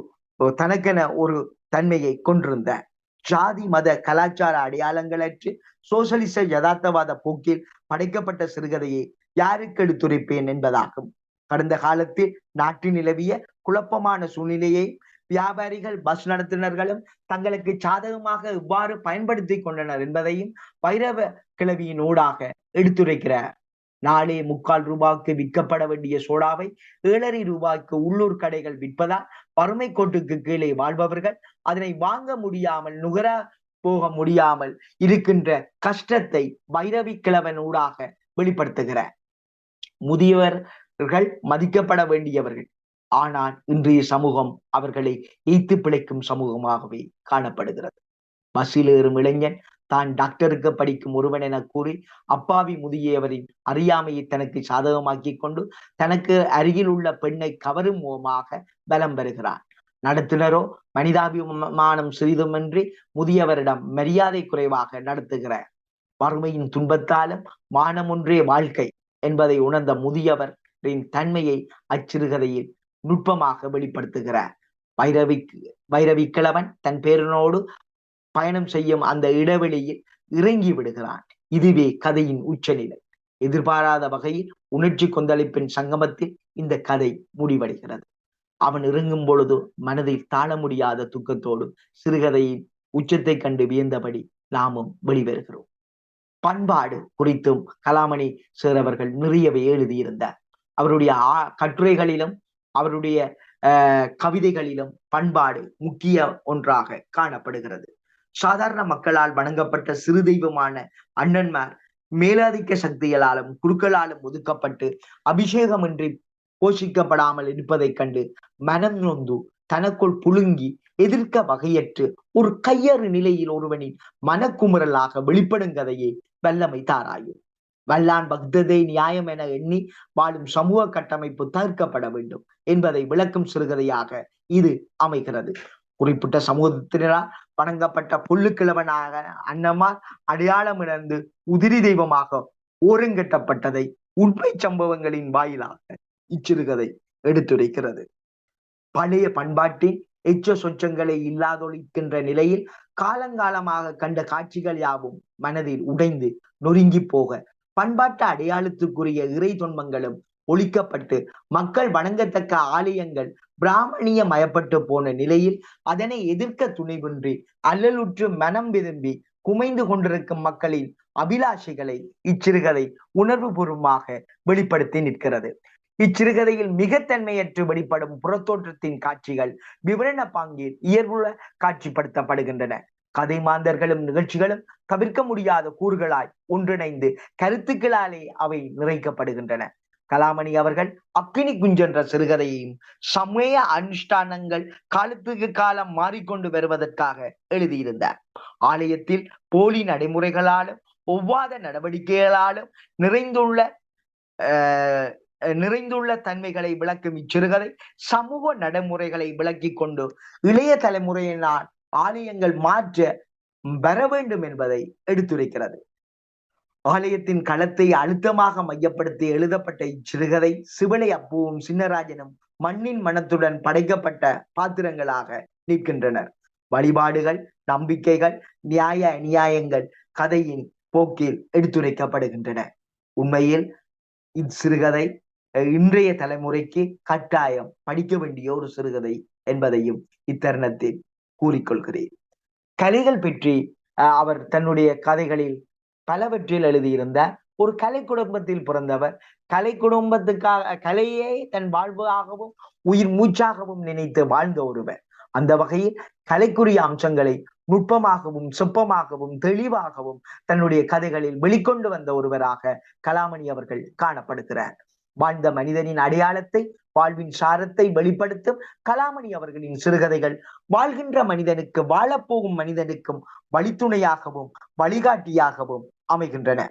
தனக்கென ஒரு தன்மையை கொண்டிருந்தார். ஜாதி மத கலாச்சார அடையாளங்களற்று சோசலிச யதார்த்தவாத போக்கில் படைக்கப்பட்ட சிறுகதையை யாருக்கு எடுத்துரைப்பேன் என்பதாகும். கடந்த காலத்தில் நாட்டில் நிலவிய குழப்பமான சூழ்நிலையை வியாபாரிகள் பஸ் நடத்துனர்களும் தங்களுக்கு சாதகமாக இவ்வாறு பயன்படுத்தி கொண்டனர் என்பதையும் வைரவ கிளவியின் ஊடாக எடுத்துரைக்கிறார். 4.25 ரூபாய்க்கு விற்கப்பட வேண்டிய சோடாவை 7.5 ரூபாய்க்கு உள்ளூர் கடைகள் விற்பதால் வறுமை கோட்டுக்கு கீழே வாழ்பவர்கள் அதனை வாங்க முடியாமல் நுகர போக முடியாமல் இருக்கின்ற கஷ்டத்தை வைரவி கிழவன் ஊடாக வெளிப்படுத்துகிறார். முதியவர்கள் மதிக்கப்பட வேண்டியவர்கள், ஆனால் இன்றைய சமூகம் அவர்களை எய்த்து பிழைக்கும் சமூகமாகவே காணப்படுகிறது. பஸ்ஸில் ஏறும் இளைஞன் தான் டாக்டருக்கு படிக்கும் ஒருவன் என கூறி அப்பாவி முதியவரின் அறியாமையை தனக்கு சாதகமாக்கி கொண்டு தனக்கு அருகில் உள்ள பெண்ணை கவரும் முகமாக பலம் பெறுகிறான். நடத்துனரோ மனிதாபிமானம் சிறிதுமின்றி முதியவரிடம் மரியாதை குறைவாக நடத்துகிறார். வறுமையின் துன்பத்தாலும் மானம் ஒன்றே வாழ்க்கை என்பதை உணர்ந்த முதியவரின் தன்மையை அச்சிறுகதையில் நுட்பமாக வெளிப்படுத்துகிறார். வைரவி கிழவன் தன் பேரனோடு பயணம் செய்யும் அந்த இடைவெளியில் இறங்கி விடுகிறான். இதுவே கதையின் உச்சநிலை. எதிர்பாராத வகையில் உணர்ச்சி கொந்தளிப்பின் சங்கமத்தில் இந்த கதை முடிவடைகிறது. அவன் இறங்கும் பொழுது மனதில் தாழ முடியாத துக்கத்தோடு சிறுகதையின் உச்சத்தை கண்டு வியந்தபடி நாமும் வெளிவருகிறோம். பண்பாடு குறித்தும் கலாமணி சார் அவர்கள் நிறையவே எழுதியிருந்தார். அவருடைய கட்டுரைகளிலும் அவருடைய கவிதைகளிலும் பண்பாடு முக்கிய ஒன்றாக காணப்படுகிறது. சாதாரண மக்களால் வணங்கப்பட்ட சிறு தெய்வமான அண்ணன்மார் மேலாதிக்க சக்திகளாலும் குருக்களாலும் ஒதுக்கப்பட்டு அபிஷேகமின்றி போஷிக்கப்படாமல் இருப்பதைக் கண்டு மனம் நொந்து தனக்குள் புழுங்கி எதிர்க்க வகையற்று ஒரு கையறு நிலையில் ஒருவனின் மனக்குமுறலாக வெளிப்படும் கதையே வல்லமை தாராயும். வல்லான் பக்ததை நியாயம் என எண்ணி வாழும் சமூக கட்டமைப்பு தவிர்க்கப்பட வேண்டும் என்பதை விளக்கும் சிறுகதையாக இது அமைகிறது. குறிப்பிட்ட சமூகத்தினரால் வணங்கப்பட்ட புல்லுக்கிழவனாக அன்னமார் அடையாளம் இழந்து உதிரி தெய்வமாக ஓரங்கட்டப்பட்டதை உண்மை சம்பவங்களின் வாயிலாக இச்சிறுகதை எடுத்துரைக்கிறது. பழைய பண்பாட்டின் எச்ச சொச்சங்களை இல்லாதொழிக்கின்ற நிலையில் காலங்காலமாக கண்ட காட்சிகள் யாவும் மனதில் உடைந்து நொறுங்கி போக பண்பாட்டு அடையாளத்துக்குரிய இறை தொன்மங்களும் ஒழிக்கப்பட்டு மக்கள் வணங்கத்தக்க ஆலயங்கள் பிராமணிய மயப்பட்டு போன நிலையில் அதனை எதிர்க்க துணிவின்றி அல்லலுற்று மனம் விரும்பி குமைந்து கொண்டிருக்கும் மக்களின் அபிலாஷைகளை இச்சிறுகதை உணர்வு பூர்வமாக வெளிப்படுத்தி நிற்கிறது. இச்சிறுகதையில் மிகத்தன்மையற்று வெளிப்படும் புறத்தோற்றத்தின் காட்சிகள் விவரண பாங்கில் இயல்புல காட்சிப்படுத்தப்படுகின்றன. கதை மாந்தர்களும் நிகழ்ச்சிகளும் தவிர்க்க முடியாத கூறுகளாய் ஒன்றிணைந்து கருத்துக்களாலே அவை நிறைக்கப்படுகின்றன. கலாமணி அவர்கள் அக்கினி குஞ்சென்ற சிறுகதையையும் சமய அனுஷ்டானங்கள் காலத்துக்கு காலம் மாறிக்கொண்டு வருவதற்காக எழுதியிருந்தார். ஆலயத்தில் போலி நடைமுறைகளாலும் ஒவ்வாத நடவடிக்கைகளாலும் நிறைந்துள்ள தன்மைகளை விளக்கும் இச்சிறுகதை சமூக நடைமுறைகளை விளக்கி கொண்டு இளைய தலைமுறையினால் ஆலயங்கள் மாற்ற வர வேண்டும் என்பதை எடுத்துரைக்கிறது. ஆலயத்தின் களத்தை அழுத்தமாக மையப்படுத்தி எழுதப்பட்ட இச்சிறுகதை சிவலை அப்புவும் சின்னராஜனும் மண்ணின் மனத்துடன் படைக்கப்பட்ட பாத்திரங்களாக நிற்கின்றனர். வழிபாடுகள், நம்பிக்கைகள், நியாய அநியாயங்கள் கதையின் போக்கில் எடுத்துரைக்கப்படுகின்றன. உண்மையில் இச்சிறுகதை இன்றைய தலைமுறைக்கு கட்டாயம் படிக்க வேண்டிய ஒரு சிறுகதை என்பதையும் இத்தருணத்தில் கூறிக்கொள்கிறேன். கலைகள் பற்றி அவர் தன்னுடைய கதைகளில் பலவற்றில் எழுதியிருந்த ஒரு கலை குடும்பத்தில் பிறந்தவர். கலை குடும்பத்துக்காக கலையை தன் வாழ்வாகவும் உயிர் மூச்சாகவும் நினைத்து வாழ்ந்த ஒருவர். அந்த வகையில் கலைக்குரிய அம்சங்களை நுட்பமாகவும் சொப்பமாகவும் தெளிவாகவும் தன்னுடைய கதைகளில் வெளிக்கொண்டு வந்த ஒருவராக கலாமணி அவர்கள் காணப்படுகிறார். வாழ்ந்த மனிதனின் அடையாளத்தை, வாழ்வின் சாரத்தை வெளிப்படுத்தும் கலாமணி அவர்களின் சிறுகதைகள் வாழ்கின்ற மனிதனுக்கு, வாழப்போகும் மனிதனுக்கும் வழித்துணையாகவும் வழிகாட்டியாகவும் அமைகின்றன.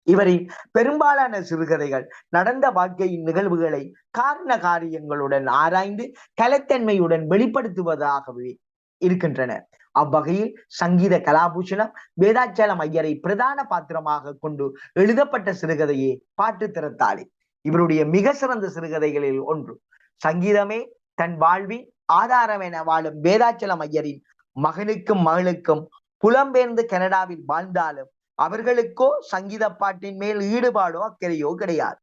இவரின் பெரும்பாலான சிறுகதைகள் நடந்த வாழ்க்கையின் நிகழ்வுகளை காரண காரியங்களுடன் ஆராய்ந்து கலைத்தன்மையுடன் வெளிப்படுத்துவதாகவே இருக்கின்றன. அவ்வகையில் சங்கீத கலாபூஷணம் வேதாச்சலம் ஐயரை பிரதான பாத்திரமாக கொண்டு எழுதப்பட்ட சிறுகதையே பாட்டு திறத்தாளே இவருடைய மிக சிறந்த சிறுகதைகளில் ஒன்று. சங்கீதமே தன் வாழ்வின் ஆதாரம் என வாழும் வேதாச்சலம் ஐயரின் மகனுக்கும் மகளுக்கும் புலம்பெயர்ந்து கனடாவில் வாழ்ந்தாலும் அவர்களுக்கோ சங்கீத பாட்டின் மேல் ஈடுபாடோ அக்கறையோ கிடையாது.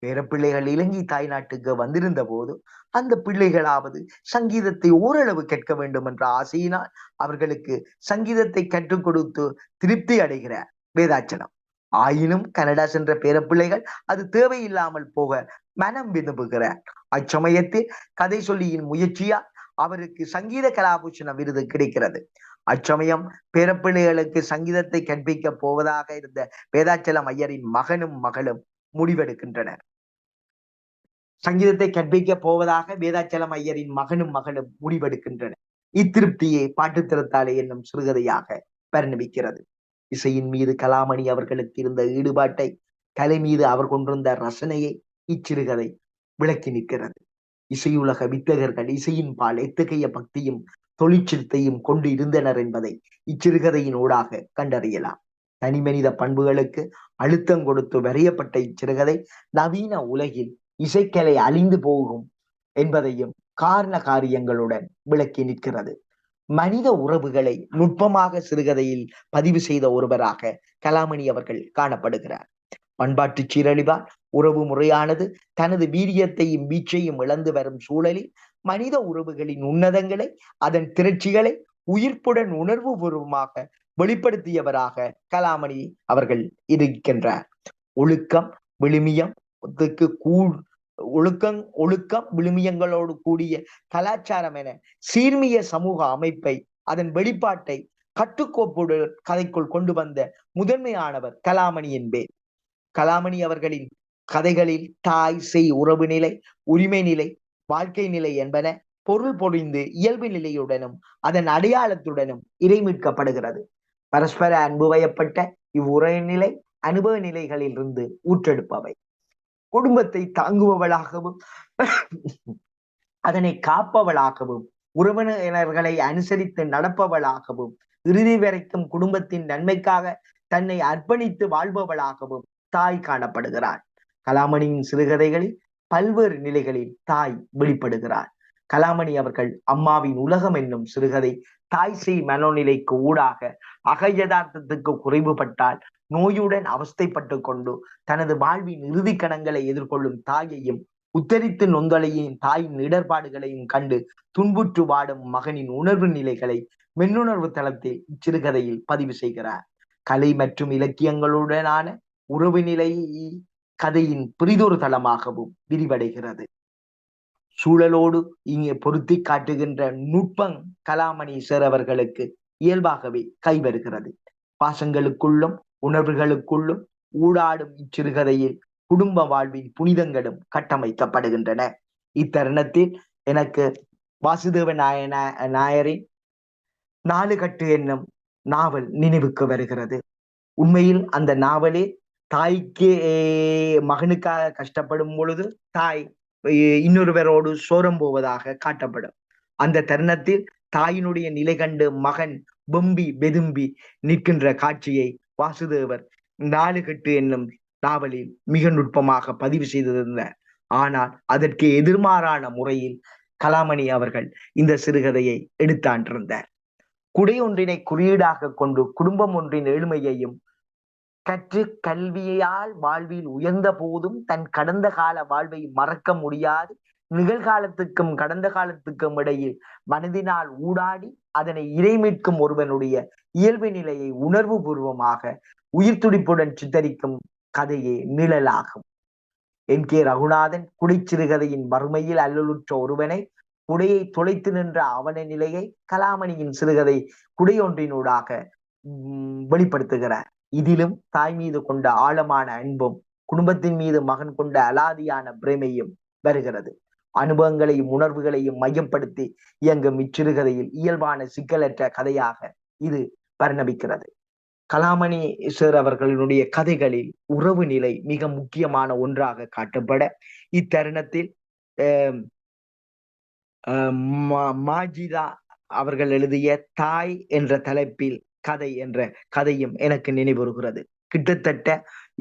பேரப்பிள்ளைகள் இலங்கை தாய்நாட்டுக்கு வந்திருந்த போது அந்த பிள்ளைகளாவது சங்கீதத்தை ஓரளவு கேட்க வேண்டும் என்ற ஆசையினால் அவர்களுக்கு சங்கீதத்தை கற்றுக் கொடுத்து திருப்தி அடைகிறார் வேதாச்சலம். ஆயினும் கனடா சென்ற பேரப்பிள்ளைகள் அது தேவையில்லாமல் போக மனம் விரும்புகிறார். அச்சமயத்தில் கதை சொல்லியின் முயற்சியால் அவருக்கு சங்கீத கலாபூஷண விருது கிடைக்கிறது. அச்சமயம் பேரப்பிள்ளைகளுக்கு சங்கீதத்தை கற்பிக்க போவதாக இருந்த வேதாச்சலம் ஐயரின் மகனும் மகளும் முடிவெடுக்கின்றனர். சங்கீதத்தை கற்பிக்க போவதாக வேதாச்சலம் ஐயரின் மகனும் மகளும் முடிவெடுக்கின்றனர். இத்திருப்தியே பாட்டு திறத்தாளே என்னும் சிறுகதையாக பரிணமிக்கிறது. இசையின் மீது கலாமணி அவர்களுக்கு இருந்த ஈடுபாட்டை, கலை மீது அவர் கொண்டிருந்த ரசனையை இச்சிறுகதை விளக்கி நிற்கிறது. இசையுலக வித்தகர்கள் இசையின் பால் எத்தகைய பக்தியும் தொழிற்சித்தையும் கொண்டு இருந்தனர் என்பதை இச்சிறுகதையின் ஊடாக கண்டறியலாம். தனிமனித பண்புகளுக்கு அழுத்தம் கொடுத்து வரையப்பட்ட இச்சிறுகதை நவீன உலகில் இசைக்கலை அழிந்து போகும் என்பதையும் காரண காரியங்களுடன் விளக்கி நிற்கிறது. மனித உறவுகளை நுட்பமாக சிறுகதையில் பதிவு செய்த ஒருவராக கலாமணி அவர்கள் காணப்படுகிறார். பண்பாட்டு சீரழிவால் உறவு முறையானது தனது வீரியத்தையும் வீச்சையும் இழந்து வரும் சூழலில் மனித உறவுகளின் உன்னதங்களை, அதன் திரட்சிகளை உயிர்ப்புடன் உணர்வு பூர்வமாக வெளிப்படுத்தியவராக கலாமணி அவர்கள் இருக்கின்றார். ஒழுக்கம் விழுமியம் ஒழுக்கம் விழுமியங்களோடு கூடிய கலாச்சாரம் என சீர்மிய சமூக அமைப்பை, அதன் வெளிப்பாட்டை கட்டுக்கோப்புடன் கதைக்குள் கொண்டு வந்த முதன்மையானவர் கலாமணி என்பேர். கலாமணி அவர்களின் கதைகளில் தாய் செய் உறவு நிலை, உரிமை நிலை, வாழ்க்கை நிலை என்பன பொருள் பொழிந்து இயல்பு நிலையுடனும் அதன் அடையாளத்துடனும் இறைமீட்கப்படுகிறது. பரஸ்பர அன்பு வயப்பட்ட இவ்வுறநிலை அனுபவ நிலைகளில் இருந்து ஊற்றெடுப்பவை. குடும்பத்தை தாங்குபவளாகவும் அதனை காப்பவளாகவும் உறவினர்களை அனுசரித்து நடப்பவளாகவும் இறுதி வரைக்கும் குடும்பத்தின் நன்மைக்காக தன்னை அர்ப்பணித்து வாழ்பவளாகவும் தாய் காணப்படுகிறார். கலாமணியின் சிறுகதைகளில் பல்வேறு நிலைகளில் தாய் வெளிப்படுகிறார். கலாமணி அவர்கள் அம்மாவின் உலகம் என்னும் சிறுகதை தாய் செய் மனோநிலைக்கு ஊடாக அகயதார்த்தத்துக்கு குறைவுபட்டால் நோயுடன் அவஸ்தைப்பட்டு கொண்டு தனது வாழ்வின் இறுதி கணங்களை எதிர்கொள்ளும் தாயையும், உத்தரித்து நொந்தலையும் தாயின் இடர்பாடுகளையும் கண்டு துன்புற்று வாடும் மகனின் உணர்வு நிலைகளை மென்னுணர்வு தளத்தில் இச்சிறுகதையில் பதிவு செய்கிறார். கலை மற்றும் இலக்கியங்களுடனான உறவு நிலை கதையின் பிரிதொரு தளமாகவும் விரிவடைகிறது. சூழலோடு இங்கே பொருத்தி காட்டுகின்ற நுட்பம் கலாமணி சார் அவர்களுக்கு இயல்பாகவே கைவருகிறது. பாசங்களுக்குள்ளும் உணர்வுகளுக்குள்ளும் ஊடாடும் இச்சிறுகதையில் குடும்ப வாழ்வின் புனிதங்களும் கட்டமைக்கப்படுகின்றன. இத்தருணத்தில் எனக்கு வாசுதேவ நாயரின் 4 கட்டு என்னும் நாவல் நினைவுக்கு வருகிறது. உண்மையில் அந்த நாவலே தாய்க்கு மகனுக்காக கஷ்டப்படும் பொழுது தாய் இன்னொருவரோடு சோரம் போவதாக காட்டப்படும். அந்த தருணத்தில் தாயினுடைய நிலை கண்டு மகன் வெம்பி வெதும்பி நிற்கின்ற காட்சியை வாசுதேவர் 4 கட்டு என்னும் நாவலில் மிக நுட்பமாக பதிவு செய்திருந்தார். ஆனால் அதற்கு எதிர்மாறான முறையில் கலாமணி அவர்கள் இந்த சிறுகதையை எடுத்தாண்டிருந்தார். குடை ஒன்றினை குறியீடாக கொண்டு குடும்பம் ஒன்றின் ஏழ்மையையும், கற்று கல்வியால் வாழ்வில் உயர்ந்த போதும் தன் கடந்த கால வாழ்வை மறக்க முடியாது நிகழ்காலத்துக்கும் கடந்த காலத்துக்கும் இடையில் மனதினால் ஊடாடி அதனை இறைமீட்கும் ஒருவனுடைய இயல்பு நிலையை உணர்வு பூர்வமாக உயிர் துடிப்புடன் சித்தரிக்கும் கதையே நிழலாகும். கே ரகுநாதன் குடை சிறுகதையின் வறுமையில் அல்லலுற்ற ஒருவனை குடையை தொலைத்து நின்ற அவன நிலையை கலாமணியின் சிறுகதை குடையொன்றினூடாக வெளிப்படுத்துகிறார். இதிலும் தாய் மீது கொண்ட ஆழமான அன்பும் குடும்பத்தின் மீது மகன் கொண்ட அலாதியான பிரமையும் வருகிறது. அனுபவங்களையும் உணர்வுகளையும் மையப்படுத்தி இயங்கும் இச்சிறுகதையில் இயல்பான சிக்கலற்ற கதையாக இது பரிணமிக்கிறது. கலாமணி சார் அவர்களுடைய கதைகளில் உறவு நிலை மிக முக்கியமான ஒன்றாக காட்டப்பட இத்தருணத்தில் மாஜிதா அவர்கள் எழுதிய தாய் என்ற தலைப்பில் கதை என்ற கதையும் எனக்கு நினைவுறுகிறது. கிட்டத்தட்ட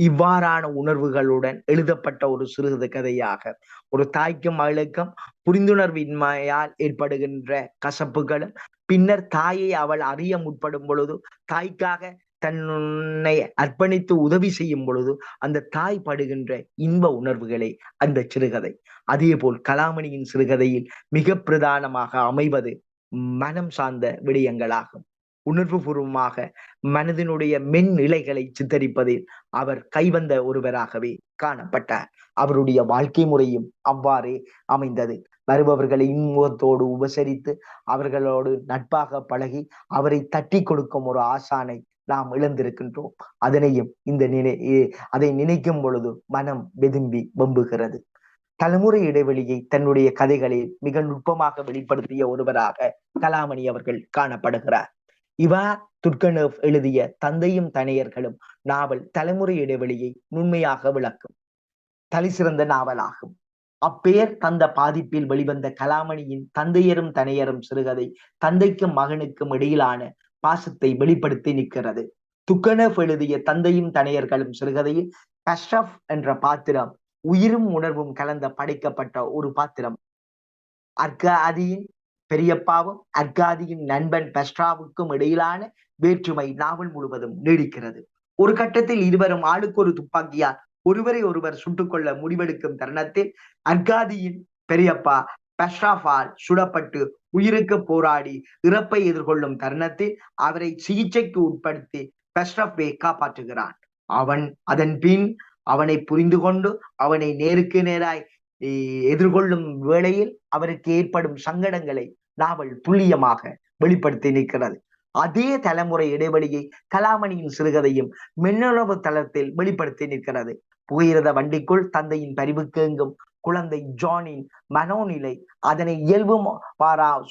இவ்வாறான உணர்வுகளுடன் எழுதப்பட்ட ஒரு சிறுகதை கதையாக ஒரு தாய்க்கும் மகளுக்கும் புரிந்துணர்வின்மையால் ஏற்படுகின்ற கசப்புகளும் பின்னர் தாயை அவள் அறிய முற்படும் பொழுது தாய்க்காக தன்னை அர்ப்பணித்து உதவி செய்யும் பொழுது அந்த தாய் படுகின்ற இன்ப உணர்வுகளை அந்த சிறுகதை. அதே போல் கலாமணியின் சிறுகதையில் மிக பிரதானமாக அமைவது மனம் சார்ந்த விடயங்களாகும். உணர்வு பூர்வமாக மனதினுடைய மென் நிலைகளை சித்தரிப்பதில் அவர் கைவந்த ஒருவராகவே காணப்பட்டார். அவருடைய வாழ்க்கை முறையும் அவ்வாறே அமைந்தது. வருபவர்களை இன்முகத்தோடு உபசரித்து அவர்களோடு நட்பாக பழகி அவரை தட்டி கொடுக்கும் ஒரு ஆசானை நாம் இழந்திருக்கின்றோம். அதனையும் அதை நினைக்கும் பொழுது மனம் வெதும்பி வெம்புகிறது. தலைமுறை இடைவெளியை தன்னுடைய கதைகளில் மிக நுட்பமாக வெளிப்படுத்திய ஒருவராக கலாமணி அவர்கள் காணப்படுகிறார். இவா துர்கனேவ் எழுதிய தந்தையும் தனையர்களும் நாவல் தலைமுறை இடைவெளியை நுண்மையாக விளக்கும் தலைசிறந்த நாவலாகும். அப்பெயர் தந்த பாதிப்பில் வெளிவந்த கலாமணியின் தந்தையரும் தனையரும் சிறுகதை தந்தைக்கும் மகனுக்கும் இடையிலான பாசத்தை வெளிப்படுத்தி நிற்கிறது. துர்கனேவ் எழுதிய தந்தையும் தனையர்களும் சிறுகதையில் கஷ்ரப் என்ற பாத்திரம் உயிரும் உணர்வும் கலந்த படைக்கப்பட்ட ஒரு பாத்திரம். அர்காதியின் பெரியப்பாவும் அர்காதியின் நண்பன் பெஸ்ட்ராவுக்கும் இடையிலான வேற்றுமை நாவல் முழுவதும் நீடிக்கிறது. ஒரு கட்டத்தில் இருவரும் ஆளுக்கு ஒரு துப்பாக்கியால் ஒருவரை ஒருவர் சுட்டுக்கொள்ள முடிவெடுக்கும் தருணத்தில் அர்காதியின் பெரியப்பா பெஸ்ட்ராஃபால் சுடப்பட்டு உயிருக்கு போராடி இறப்பை எதிர்கொள்ளும் தருணத்தில் அவரை சிகிச்சைக்கு உட்படுத்தி பெஸ்ட்ராஃபை காப்பாற்றுகிறான். அதன் பின் அவனை புரிந்து கொண்டு அவனை நேருக்கு நேராய் எதிர்கொள்ளும் வேளையில் அவருக்கு ஏற்படும் சங்கடங்களை நாவல் துல்லியமாக வெளிப்படுத்தி நிற்கிறது. அதே தலைமுறை இடைவெளியை கலாமணியின் சிறுகதையும் மின்னணு தளத்தில் வெளிப்படுத்தி நிற்கிறது. புகையிரத வண்டிக்குள் தந்தையின் பரிவுக்கு எங்கும் குழந்தை ஜானின் மனோநிலை அதனை இயல்பு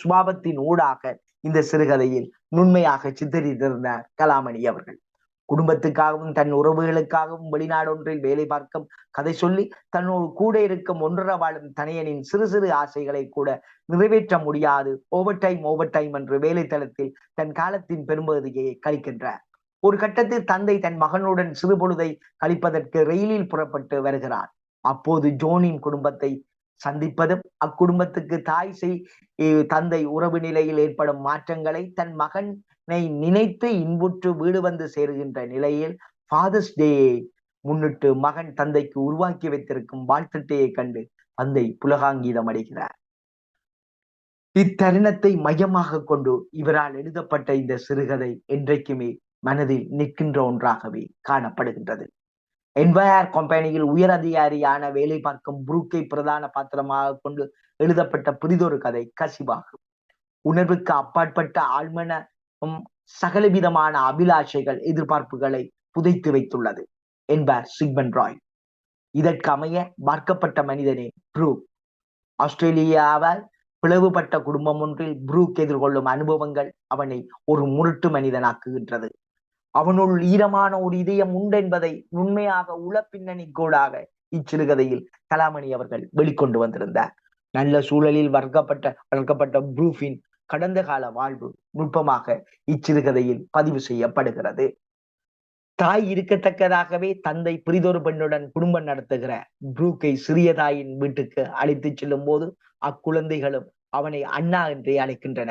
சுபாவத்தின் ஊடாக இந்த சிறுகதையில் நுண்மையாக சித்தரித்திருந்தார் கலாமணி அவர்கள். குடும்பத்துக்காகவும் தன் உறவுகளுக்காகவும் வெளிநாடொன்றில் வேலை பார்க்கும் கதை சொல்லி தன்னோடு கூட இருக்கும் ஒன்றரை வாழும் தனையனின் சிறு சிறு ஆசைகளை கூட நிறைவேற்ற முடியாது ஓவர் டைம் என்று வேலை தளத்தில் தன் காலத்தின் பெரும்பகுதியை கழிக்கின்றார். ஒரு கட்டத்தில் தந்தை தன் மகனுடன் சிறு பொழுதை கழிப்பதற்கு ரயிலில் புறப்பட்டு வருகிறார். அப்போது ஜோனின் குடும்பத்தை சந்திப்பதும் அக்குடும்பத்துக்கு தந்தை உறவு நிலையில் ஏற்படும் மாற்றங்களை தன் மகனை நினைத்து இன்புற்று வீடு வந்து சேருகின்ற நிலையில் ஃபாதர்ஸ் டேயை முன்னிட்டு மகன் தந்தைக்கு உருவாக்கி வைத்திருக்கும் வாழ்த்தட்டையை கண்டு தந்தை புலகாங்கீதம் அடைகிறார். இத்தருணத்தை மையமாக கொண்டு இவரால் எழுதப்பட்ட இந்த சிறுகதை என்றைக்குமே மனதில் நிற்கின்ற ஒன்றாகவே காணப்படுகின்றது. என்வயர் கம்பெனியில் உயர் அதிகாரியான வேலை பார்க்கும் புரூக்கை பிரதான பாத்திரமாக கொண்டு எழுதப்பட்ட புதிதொரு கதை கசிவாகும். உணர்வுக்கு அப்பாற்பட்ட ஆழ்மனம் சகலவிதமான அபிலாஷைகள் எதிர்பார்ப்புகளை புதைத்து வைத்துள்ளது என்பார் சிக்மண்ட் ராய். இதற்கு அமைய பார்க்கப்பட்ட மனிதனே புரூக். ஆஸ்திரேலியாவால் பிளவுபட்ட குடும்பம் ஒன்றில் புரூக் எதிர்கொள்ளும் அனுபவங்கள் அவனை ஒரு முரட்டு மனிதனாக்குகின்றது. அவனுள் ஈரமான ஒரு இதயம் உண்டு என்பதை உண்மையாக உள பின்னணி கூடாக இச்சிறுகதையில் கலாமணி அவர்கள் வெளிக்கொண்டு வந்திருந்தார். நல்ல சூழலில் வளர்க்கப்பட்ட புரூஃபின் கடந்த கால வாழ்வு நுட்பமாக இச்சிறுகதையில் பதிவு செய்யப்படுகிறது. தாய் இருக்கத்தக்கதாகவே தந்தை பிரிதொரு பெண்ணுடன் குடும்பம் நடத்துகிற புரூக்கை சிறிய தாயின் வீட்டுக்கு அழைத்து செல்லும் போது அக்குழந்தைகளும் அவனை அண்ணா என்றே அழைக்கின்றன.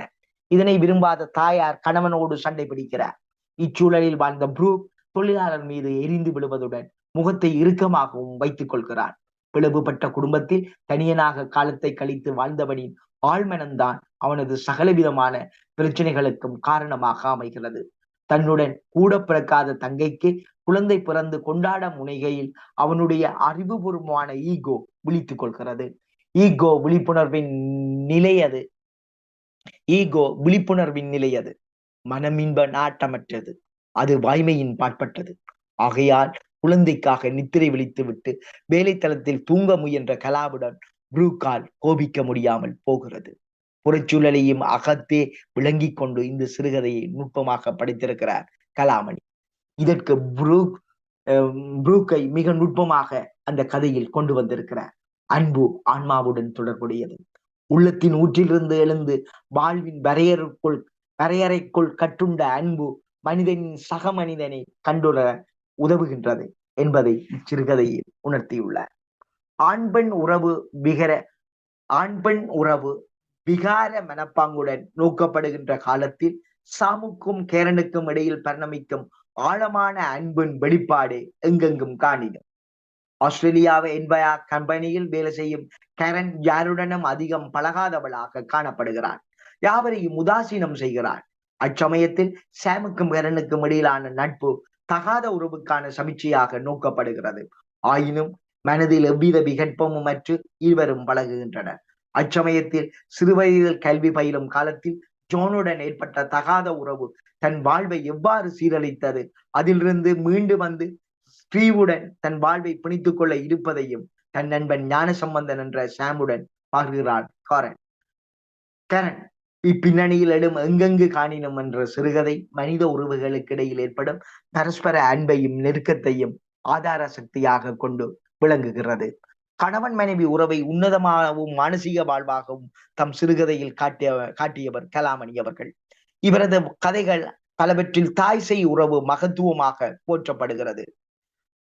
இதனை விரும்பாத தாயார் கணவனோடு சண்டை பிடிக்கிறார். இச்சூழலில் வாழ்ந்த புரூக் தொழிலாளர் மீது எரிந்து விடுவதுடன் முகத்தை இறுக்கமாகவும் வைத்துக் கொள்கிறான். பிளவுபட்ட குடும்பத்தில் தனியனாக காலத்தை கழித்து வாழ்ந்தவனின் ஆழ்மனம்தான் அவனது சகலவிதமான பிரச்சனைகளுக்கும் காரணமாக அமைகிறது. தன்னுடன் கூட பிறக்காத தங்கைக்கு குழந்தை பிறந்து கொண்டாட முனைகையில் அவனுடைய அறிவுபூர்வமான ஈகோ விழித்துக் கொள்கிறது. ஈகோ விழிப்புணர்வின் நிலை அது. ஈகோ விழிப்புணர்வின் நிலை அது. மனமின்ப நாட்டமற்றது. அது வாய்மையின் பாற்பட்டது. ஆகையால் குழந்தைக்காக நித்திரை விழித்துவிட்டு வேலைத்தளத்தில் தூங்க முயன்ற கலாவுடன் புரூக்கால் கோபிக்க முடியாமல் போகிறது. புறச்சூழலையும் அகத்தே விளங்கிக் கொண்டு இந்த சிறுகதையை நுட்பமாக படைத்திருக்கிறார் கலாமணி. இதற்கு புரூக்கை மிக நுட்பமாக அந்த கதையில் கொண்டு வந்திருக்கிறார். அன்பு ஆன்மாவுடன் தொடர்புடையது. உள்ளத்தின் ஊற்றிலிருந்து எழுந்து வாழ்வின் வரையறைக்குள் கட்டுண்ட அன்பு மனிதனின் சக மனிதனை கண்டுற உதவுகின்றது என்பதை இச்சிறுகதையில் உணர்த்தியுள்ளார். ஆண் பெண் உறவு விகார மனப்பாங்குடன் நோக்கப்படுகின்ற காலத்தில் சாமுக்கும் கேரனுக்கும் இடையில் பரிணமிக்கும் ஆழமான அன்பின் வெளிப்பாடு எங்கெங்கும் காணிடும். ஆஸ்திரேலியாவை என்பயா கம்பெனியில் வேலை செய்யும் கேரன் யாருடனும் அதிகம் பழகாதவளாக காணப்படுகிறாள். யாவரையும் உதாசீனம் செய்கிறாள். அச்சமயத்தில் சாமுக்கும் கேரனுக்கும் இடையிலான நட்பு தகாத உறவுக்கான சமிச்சையாக நோக்கப்படுகிறது. ஆயினும் மனதில் எவ்வித விகற்பமும் அற்று இருவரும் பழகுகின்றனர். அச்சமயத்தில் சிறுவயதில் கல்வி பயிலும் காலத்தில் ஜோனுடன் ஏற்பட்ட தகாத உறவு தன் வாழ்வை எவ்வாறு சீரழித்தது, அதிலிருந்து மீண்டு வந்து ஸ்ரீவுடன் தன் வாழ்வை பிணித்துக் கொள்ள இருப்பதையும் தன் நண்பன் ஞானசம்பந்தன் என்ற சாமுடன் பார்க்கிறான் கரண். இப்பின்னணியில் எழும் எங்கெங்கு காணினும் என்ற சிறுகதை மனித உறவுகளுக்கு இடையில் ஏற்படும் பரஸ்பர அன்பையும் நெருக்கத்தையும் ஆதார சக்தியாக கொண்டு விளங்குகிறது. கணவன் மனைவி உறவை உன்னதமாகவும் மானசீக வாழ்வாகவும் தம் சிறுகதையில் காட்டியவர் கலாமணி அவர்கள். இவரது கதைகள் பலவற்றில் தாய் செய் உறவு மகத்துவமாக போற்றப்படுகிறது.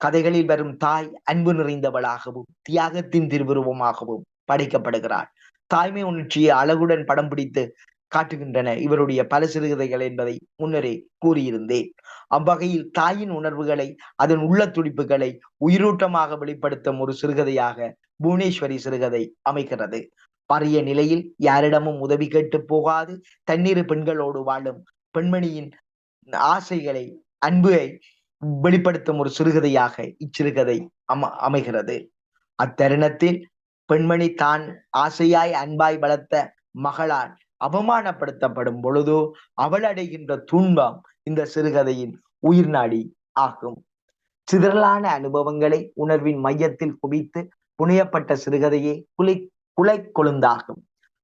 கதைகளில் வரும் தாய் அன்பு நிறைந்தவளாகவும் தியாகத்தின் திருவுருவமாகவும் படைக்கப்படுகிறாள். தாய்மை உணர்ச்சியை அழகுடன் படம் பிடித்து காட்டுகின்றன இவருடைய பல சிறுகதைகள் என்பதை முன்னரே கூறியிருந்தேன். அவ்வகையில் தாயின் உணர்வுகளை, அதன் உள்ள துடிப்புகளை உயிரோட்டமாக வெளிப்படுத்தும் ஒரு சிறுகதையாக புவனேஸ்வரி சிறுகதை அமைகிறது. பரிய நிலையில் யாரிடமும் உதவி கேட்டு போகாது தன்னிரு பெண்களோடு வாழும் பெண்மணியின் ஆசைகளை, அன்பை வெளிப்படுத்தும் ஒரு சிறுகதையாக இச்சிறுகதை அமைகிறது. அத்தருணத்தில் பெண்மணி தான் ஆசையாய் அன்பாய் வளர்த்த மகளால் அவமானப்படுத்தப்படும் பொழுதோ அவள் அடைகின்ற துன்பம் இந்த சிறுகதையின் உயிர் நாடி ஆகும். சிதறலான அனுபவங்களை உணர்வின் மையத்தில் குவித்து புனையப்பட்ட சிறுகதையே குலை கொழுந்தாகும்.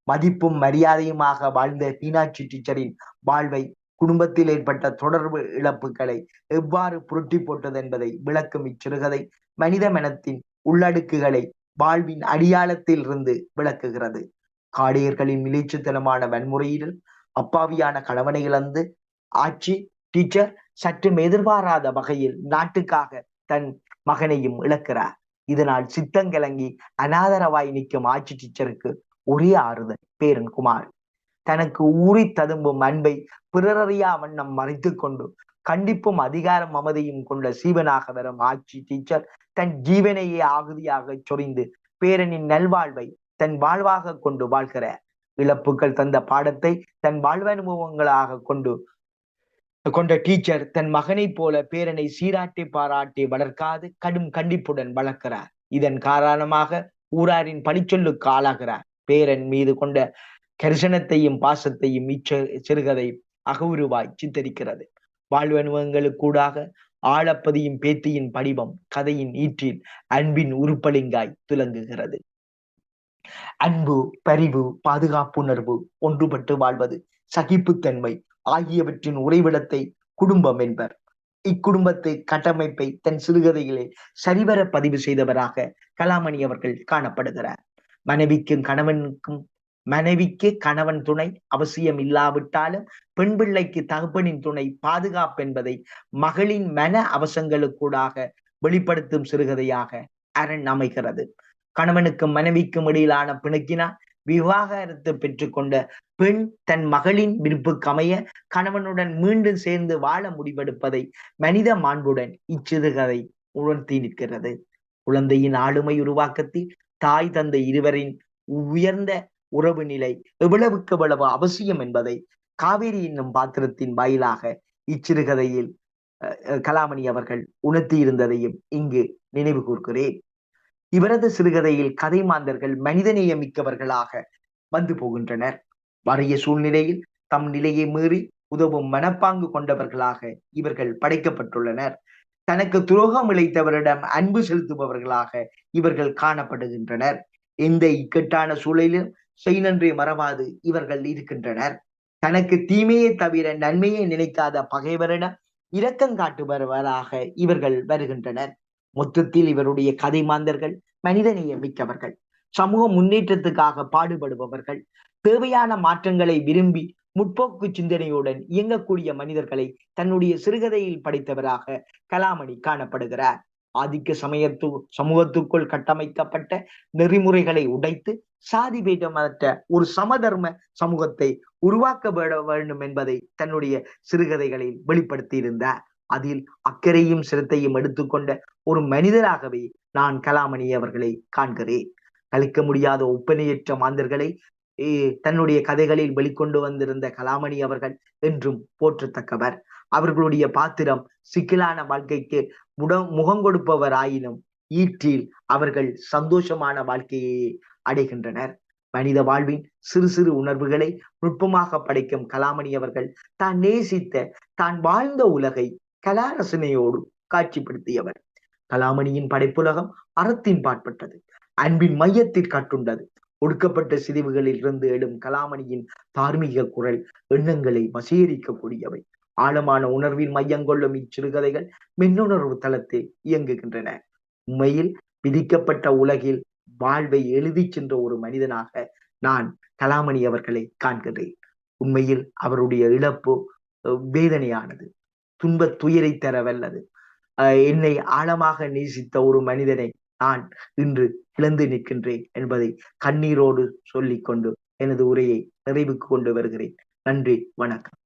மதிப்பும் மரியாதையுமாக வாழ்ந்த மீனாட்சி டீச்சரின் வாழ்வை, குடும்பத்தில் ஏற்பட்ட தொடர்பு இழப்புகளை எவ்வாறு புரட்டி போட்டது என்பதை விளக்கும் இச்சிறுகதை மனித மனத்தின் உள்ளடுக்குகளை வாழ்வின் அடியாளத்தில் இருந்து விளக்குகிறது. காடையர்களின் மிலேச்சத்தனமான வன்முறையில் அப்பாவியான கணவனை இழந்து ஆட்சி டீச்சர் சற்றும் எதிர்பாராத வகையில் நாட்டுக்காக தன் மகனையும் இழக்கிறார். இதனால் சித்தங்கலங்கி அனாதரவாய் நிற்கும் ஆட்சி டீச்சருக்கு ஒரே ஆறுதல் பேரன் குமார். தனக்கு ஊறி ததும்பும் அன்பை பிறரறியா வண்ணம் மறைத்து கொண்டு கண்டிப்பும் அதிகாரம் மமதையும் கொண்ட சீவனாக வரும் ஆட்சி டீச்சர் தன் ஜீவனையே ஆகுதியாக சொரிந்து பேரனின் நல்வாழ்வை தன் வாழ்வாக கொண்டு வாழ்கிறார். இழப்புகள் தந்த பாடத்தை தன் வாழ்வனுபவங்களாக கொண்ட டீச்சர் தன் மகனை போல பேரனை சீராட்டி பாராட்டி வளர்க்காது கடும் கண்டிப்புடன் வளர்க்கிறார். இதன் காரணமாக ஊராரின் பழிச்சொல்லுக்கு ஆளாகிறார். பேரன் மீது கொண்ட கரிசனத்தையும் பாசத்தையும் சிறுகதை அகவுருவாய் சித்தரிக்கிறது. வாழ்வனுபவங்களுக்கூடாக ஆழப்பதியும் பேத்தியின் படிவம் கதையின் ஈற்றில் அன்பின் உருப்பளிங்காய் துலங்குகிறது. அன்பு, பரிவு, பாதுகாப்புணர்வு, ஒன்றுபட்டு வாழ்வது, சகிப்புத்தன்மை ஆகியவற்றின் உறைவிடத்தை குடும்பம் என்பர். இக்குடும்பத்தை கட்டமைப்பை தன் சிறுகதைகளில் சரிவர பதிவு செய்தவராக கலாமணி அவர்கள் காணப்படுகிறார். மனைவிக்கு கணவன் துணை அவசியம் இல்லாவிட்டாலும் பெண் பிள்ளைக்கு தகப்பனின் துணை பாதுகாப்பு என்பதை மகளின் மன அவசங்களுக்கூடாக வெளிப்படுத்தும் சிறுகதையாக அரண் அமைகிறது. கணவனுக்கும் மனைவிக்கும் இடையிலான பிணக்கினால் விவாகரத்து பெற்றுக்கொண்ட பெண் தன் மகளின் விருப்புக்கமைய கணவனுடன் மீண்டும் சேர்ந்து வாழ முடிவெடுப்பதை மனித மாண்புடன் இச்சிறுகதை உணர்த்தி நிற்கிறது. குழந்தையின் ஆளுமை உருவாக்கத்தில் தாய் தந்தை இருவரின் உயர்ந்த உறவு நிலை எவ்வளவுக்கு எவ்வளவு அவசியம் என்பதை காவேரி என்னும் பாத்திரத்தின் வாயிலாக இச்சிறுகதையில் கலாமணி அவர்கள் உணர்த்தி இருந்ததையும் இங்கு நினைவு கூர்கிறேன். இவரது சிறுகதையில் கதை மாந்தர்கள் மனிதநேய மிக்கவர்களாக வந்து போகின்றனர். வறிய சூழ்நிலையில் தம் நிலையை மீறி உதவும் மனப்பாங்கு கொண்டவர்களாக இவர்கள் படைக்கப்பட்டுள்ளனர். தனக்கு துரோகம் இழைத்தவரிடம் அன்பு செலுத்துபவர்களாக இவர்கள் காணப்படுகின்றனர். எந்த இக்கட்டான சூழலிலும் செய்நன்றி மறவாது இவர்கள் இருக்கின்றனர். தனக்கு தீமையை தவிர நன்மையை நினைக்காத பகைவரிடம் இரக்கம் காட்டுபவர்களாக இவர்கள் வருகின்றனர். மொத்தத்தில் இவருடைய கதை மாந்தர்கள் மனிதநேய மிக்கவர்கள், சமூக முன்னேற்றத்துக்காக பாடுபடுபவர்கள், தேவையான மாற்றங்களை விரும்பி முற்போக்கு சிந்தனையுடன் இயங்கக்கூடிய மனிதர்களை தன்னுடைய சிறுகதையில் படைத்தவராக கலாமணி காணப்படுகிறார். ஆதிக்க சமூகத்துக்குள் கட்டமைக்கப்பட்ட நெறிமுறைகளை உடைத்து சாதி பேதமற்ற ஒரு சமதர்ம சமூகத்தை உருவாக்க வேண்டும் என்பதை தன்னுடைய சிறுகதைகளில் வெளிப்படுத்தி இருந்தார். அதில் அக்கறையும் சிரத்தையும் எடுத்துக்கொண்ட ஒரு மனிதராகவே நான் கலாமணி அவர்களை காண்கிறேன். கழிக்க முடியாத ஒப்பனையற்ற மாந்தர்களை தன்னுடைய கதைகளில் வெளிக்கொண்டு வந்திருந்த கலாமணி அவர்கள் என்றும் போற்றத்தக்கவர். அவர்களுடைய பாத்திரம் சிக்கலான வாழ்க்கைக்கு முகம் கொடுப்பவர் ஆயினும் ஈற்றில் அவர்கள் சந்தோஷமான வாழ்க்கையை அடைகின்றனர். மனித வாழ்வின் சிறு சிறு உணர்வுகளை நுட்பமாக படைக்கும் கலாமணி அவர்கள் தான் நேசித்த தான் வாழ்ந்த உலகை கலாரசனையோடு காட்சிப்படுத்தியவர். கலாமணியின் படைப்புலகம் அறத்தின் பாற்பட்டது, அன்பின் மையத்தில் கட்டுண்டது. ஒடுக்கப்பட்ட சிதைவுகளில் இருந்து எழும் கலாமணியின் தார்மீக குரல் எண்ணங்களை வசீகரிக்கக்கூடியவை. ஆழமான உணர்வின் மையம் கொள்ளும் இச்சிறுகதைகள் மின்னுணர்வு தளத்தில் இயங்குகின்றன. உண்மையில் விதிக்கப்பட்ட உலகில் வாழ்வை எழுதி சென்ற ஒரு மனிதனாக நான் கலாமணி அவர்களை காண்கிறேன். உண்மையில் அவருடைய இழப்பு வேதனையானது, துன்ப துயரை தர வல்லது. என்னை ஆழமாக நேசித்த ஒரு மனிதனை நான் இன்று இழந்து நிற்கின்றேன் என்பதை கண்ணீரோடு சொல்லிக்கொண்டு எனது உரையை நிறைவுக்கு கொண்டு வருகிறேன். நன்றி, வணக்கம்.